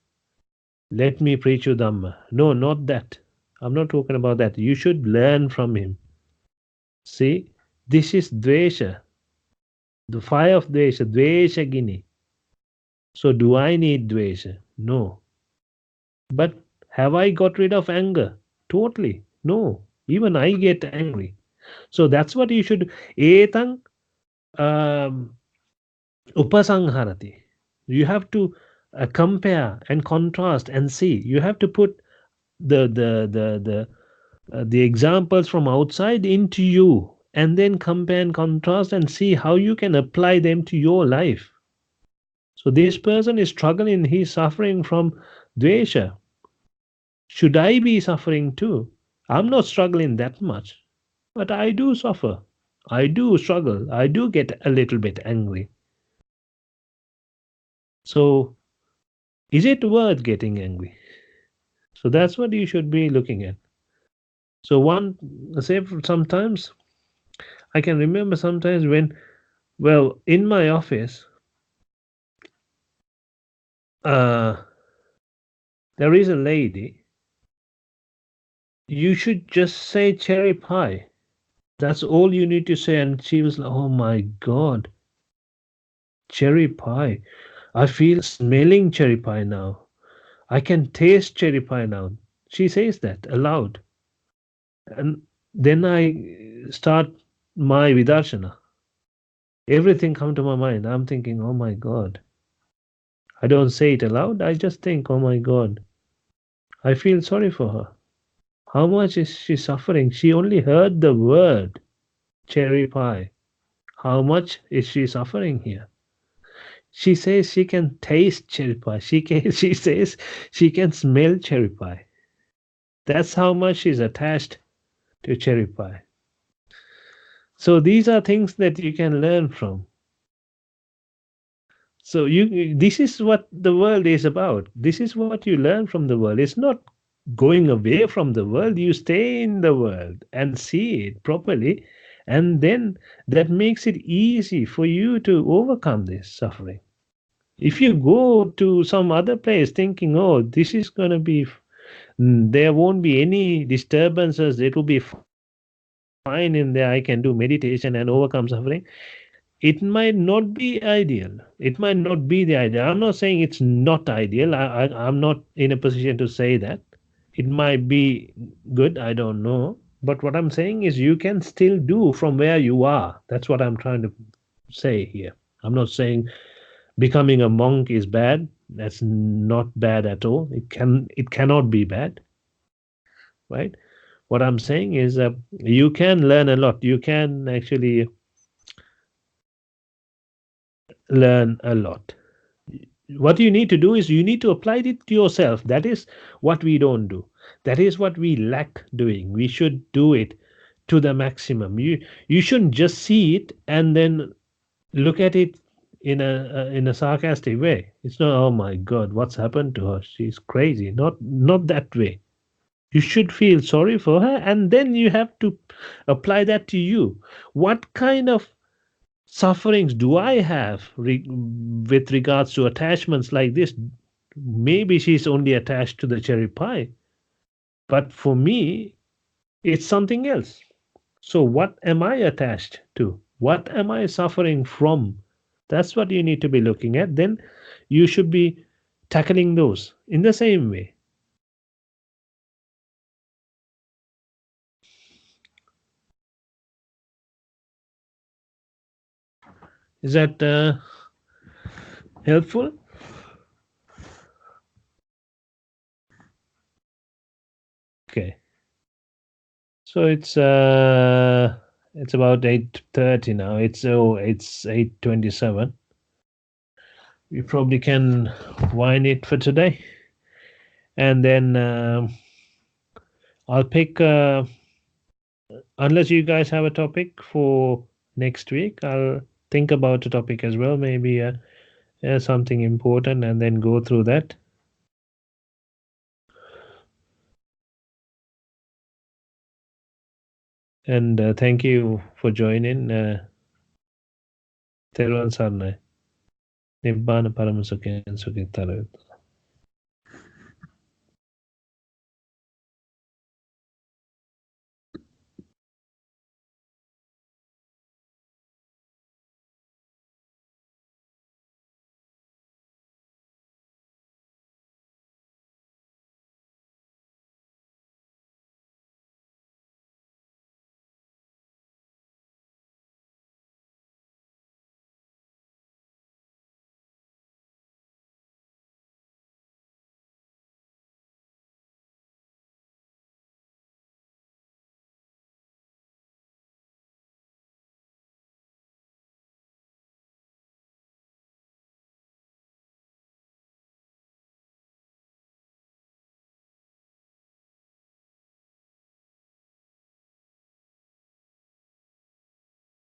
Let me preach you Dhamma. No, not that. I'm not talking about that. You should learn from him. See, this is Dvesha, the fire of Dvesha, Dvesha Gini. So, do I need Dvesha? No. But have I got rid of anger? Totally. No. Even I get angry. So, that's what you should. Etang upasangharati. You have to compare and contrast and see. You have to put the examples from outside into you and then compare and contrast and see how you can apply them to your life. So this person is struggling, he's suffering from dvesha. Should I be suffering too? I'm not struggling that much, but I do suffer. I do struggle. I do get a little bit angry. So is it worth getting angry? So that's what you should be looking at. So say sometimes I can remember sometimes when, well, in my office, there is a lady. You should just say cherry pie. That's all you need to say. And she was like, oh my God, cherry pie. I feel smelling cherry pie now. I can taste cherry pie now. She says that aloud. And then I start my vidarshana. Everything come to my mind. I'm thinking, oh my God. I don't say it aloud. I just think, oh my God. I feel sorry for her. How much is she suffering? She only heard the word cherry pie. How much is she suffering here? She says she can taste cherry pie. She says she can smell cherry pie. That's how much she's attached to cherry pie. So these are things that you can learn from. So this is what the world is about. This is what you learn from the world. It's not going away from the world. You stay in the world and see it properly, and then that makes it easy for you to overcome this suffering. If you go to some other place thinking, oh, this is going to be, there won't be any disturbances, it will be fine in there, I can do meditation and overcome suffering, it might not be ideal. It might not be the ideal. I'm not saying it's not ideal. I'm not in a position to say that. It might be good. I don't know. But what I'm saying is you can still do from where you are. That's what I'm trying to say here. I'm not saying becoming a monk is bad. That's not bad at all. It cannot be bad. Right? What I'm saying is you can learn a lot. You can actually learn a lot. What you need to do is you need to apply it to yourself. That is what we don't do. That is what we lack doing. We should do it to the maximum. You shouldn't just see it and then look at it in a sarcastic way. It's not, oh my God, what's happened to her? She's crazy. Not that way. You should feel sorry for her, and then you have to apply that to you. What kind of sufferings do I have with regards to attachments like this? Maybe she's only attached to the cherry pie, but for me, it's something else. So, what am I attached to? What am I suffering from? That's what you need to be looking at. Then you should be tackling those in the same way. Is that helpful? Okay. So it's about 8:30 now. It's 8:27. We probably can wind it for today, and then I'll pick. Unless you guys have a topic for next week, I'll think about a topic as well. Maybe something important, and then go through that. And thank you for joining. Therwan Sarnai. Nibbhana Paramasukhen Sukhitarayut.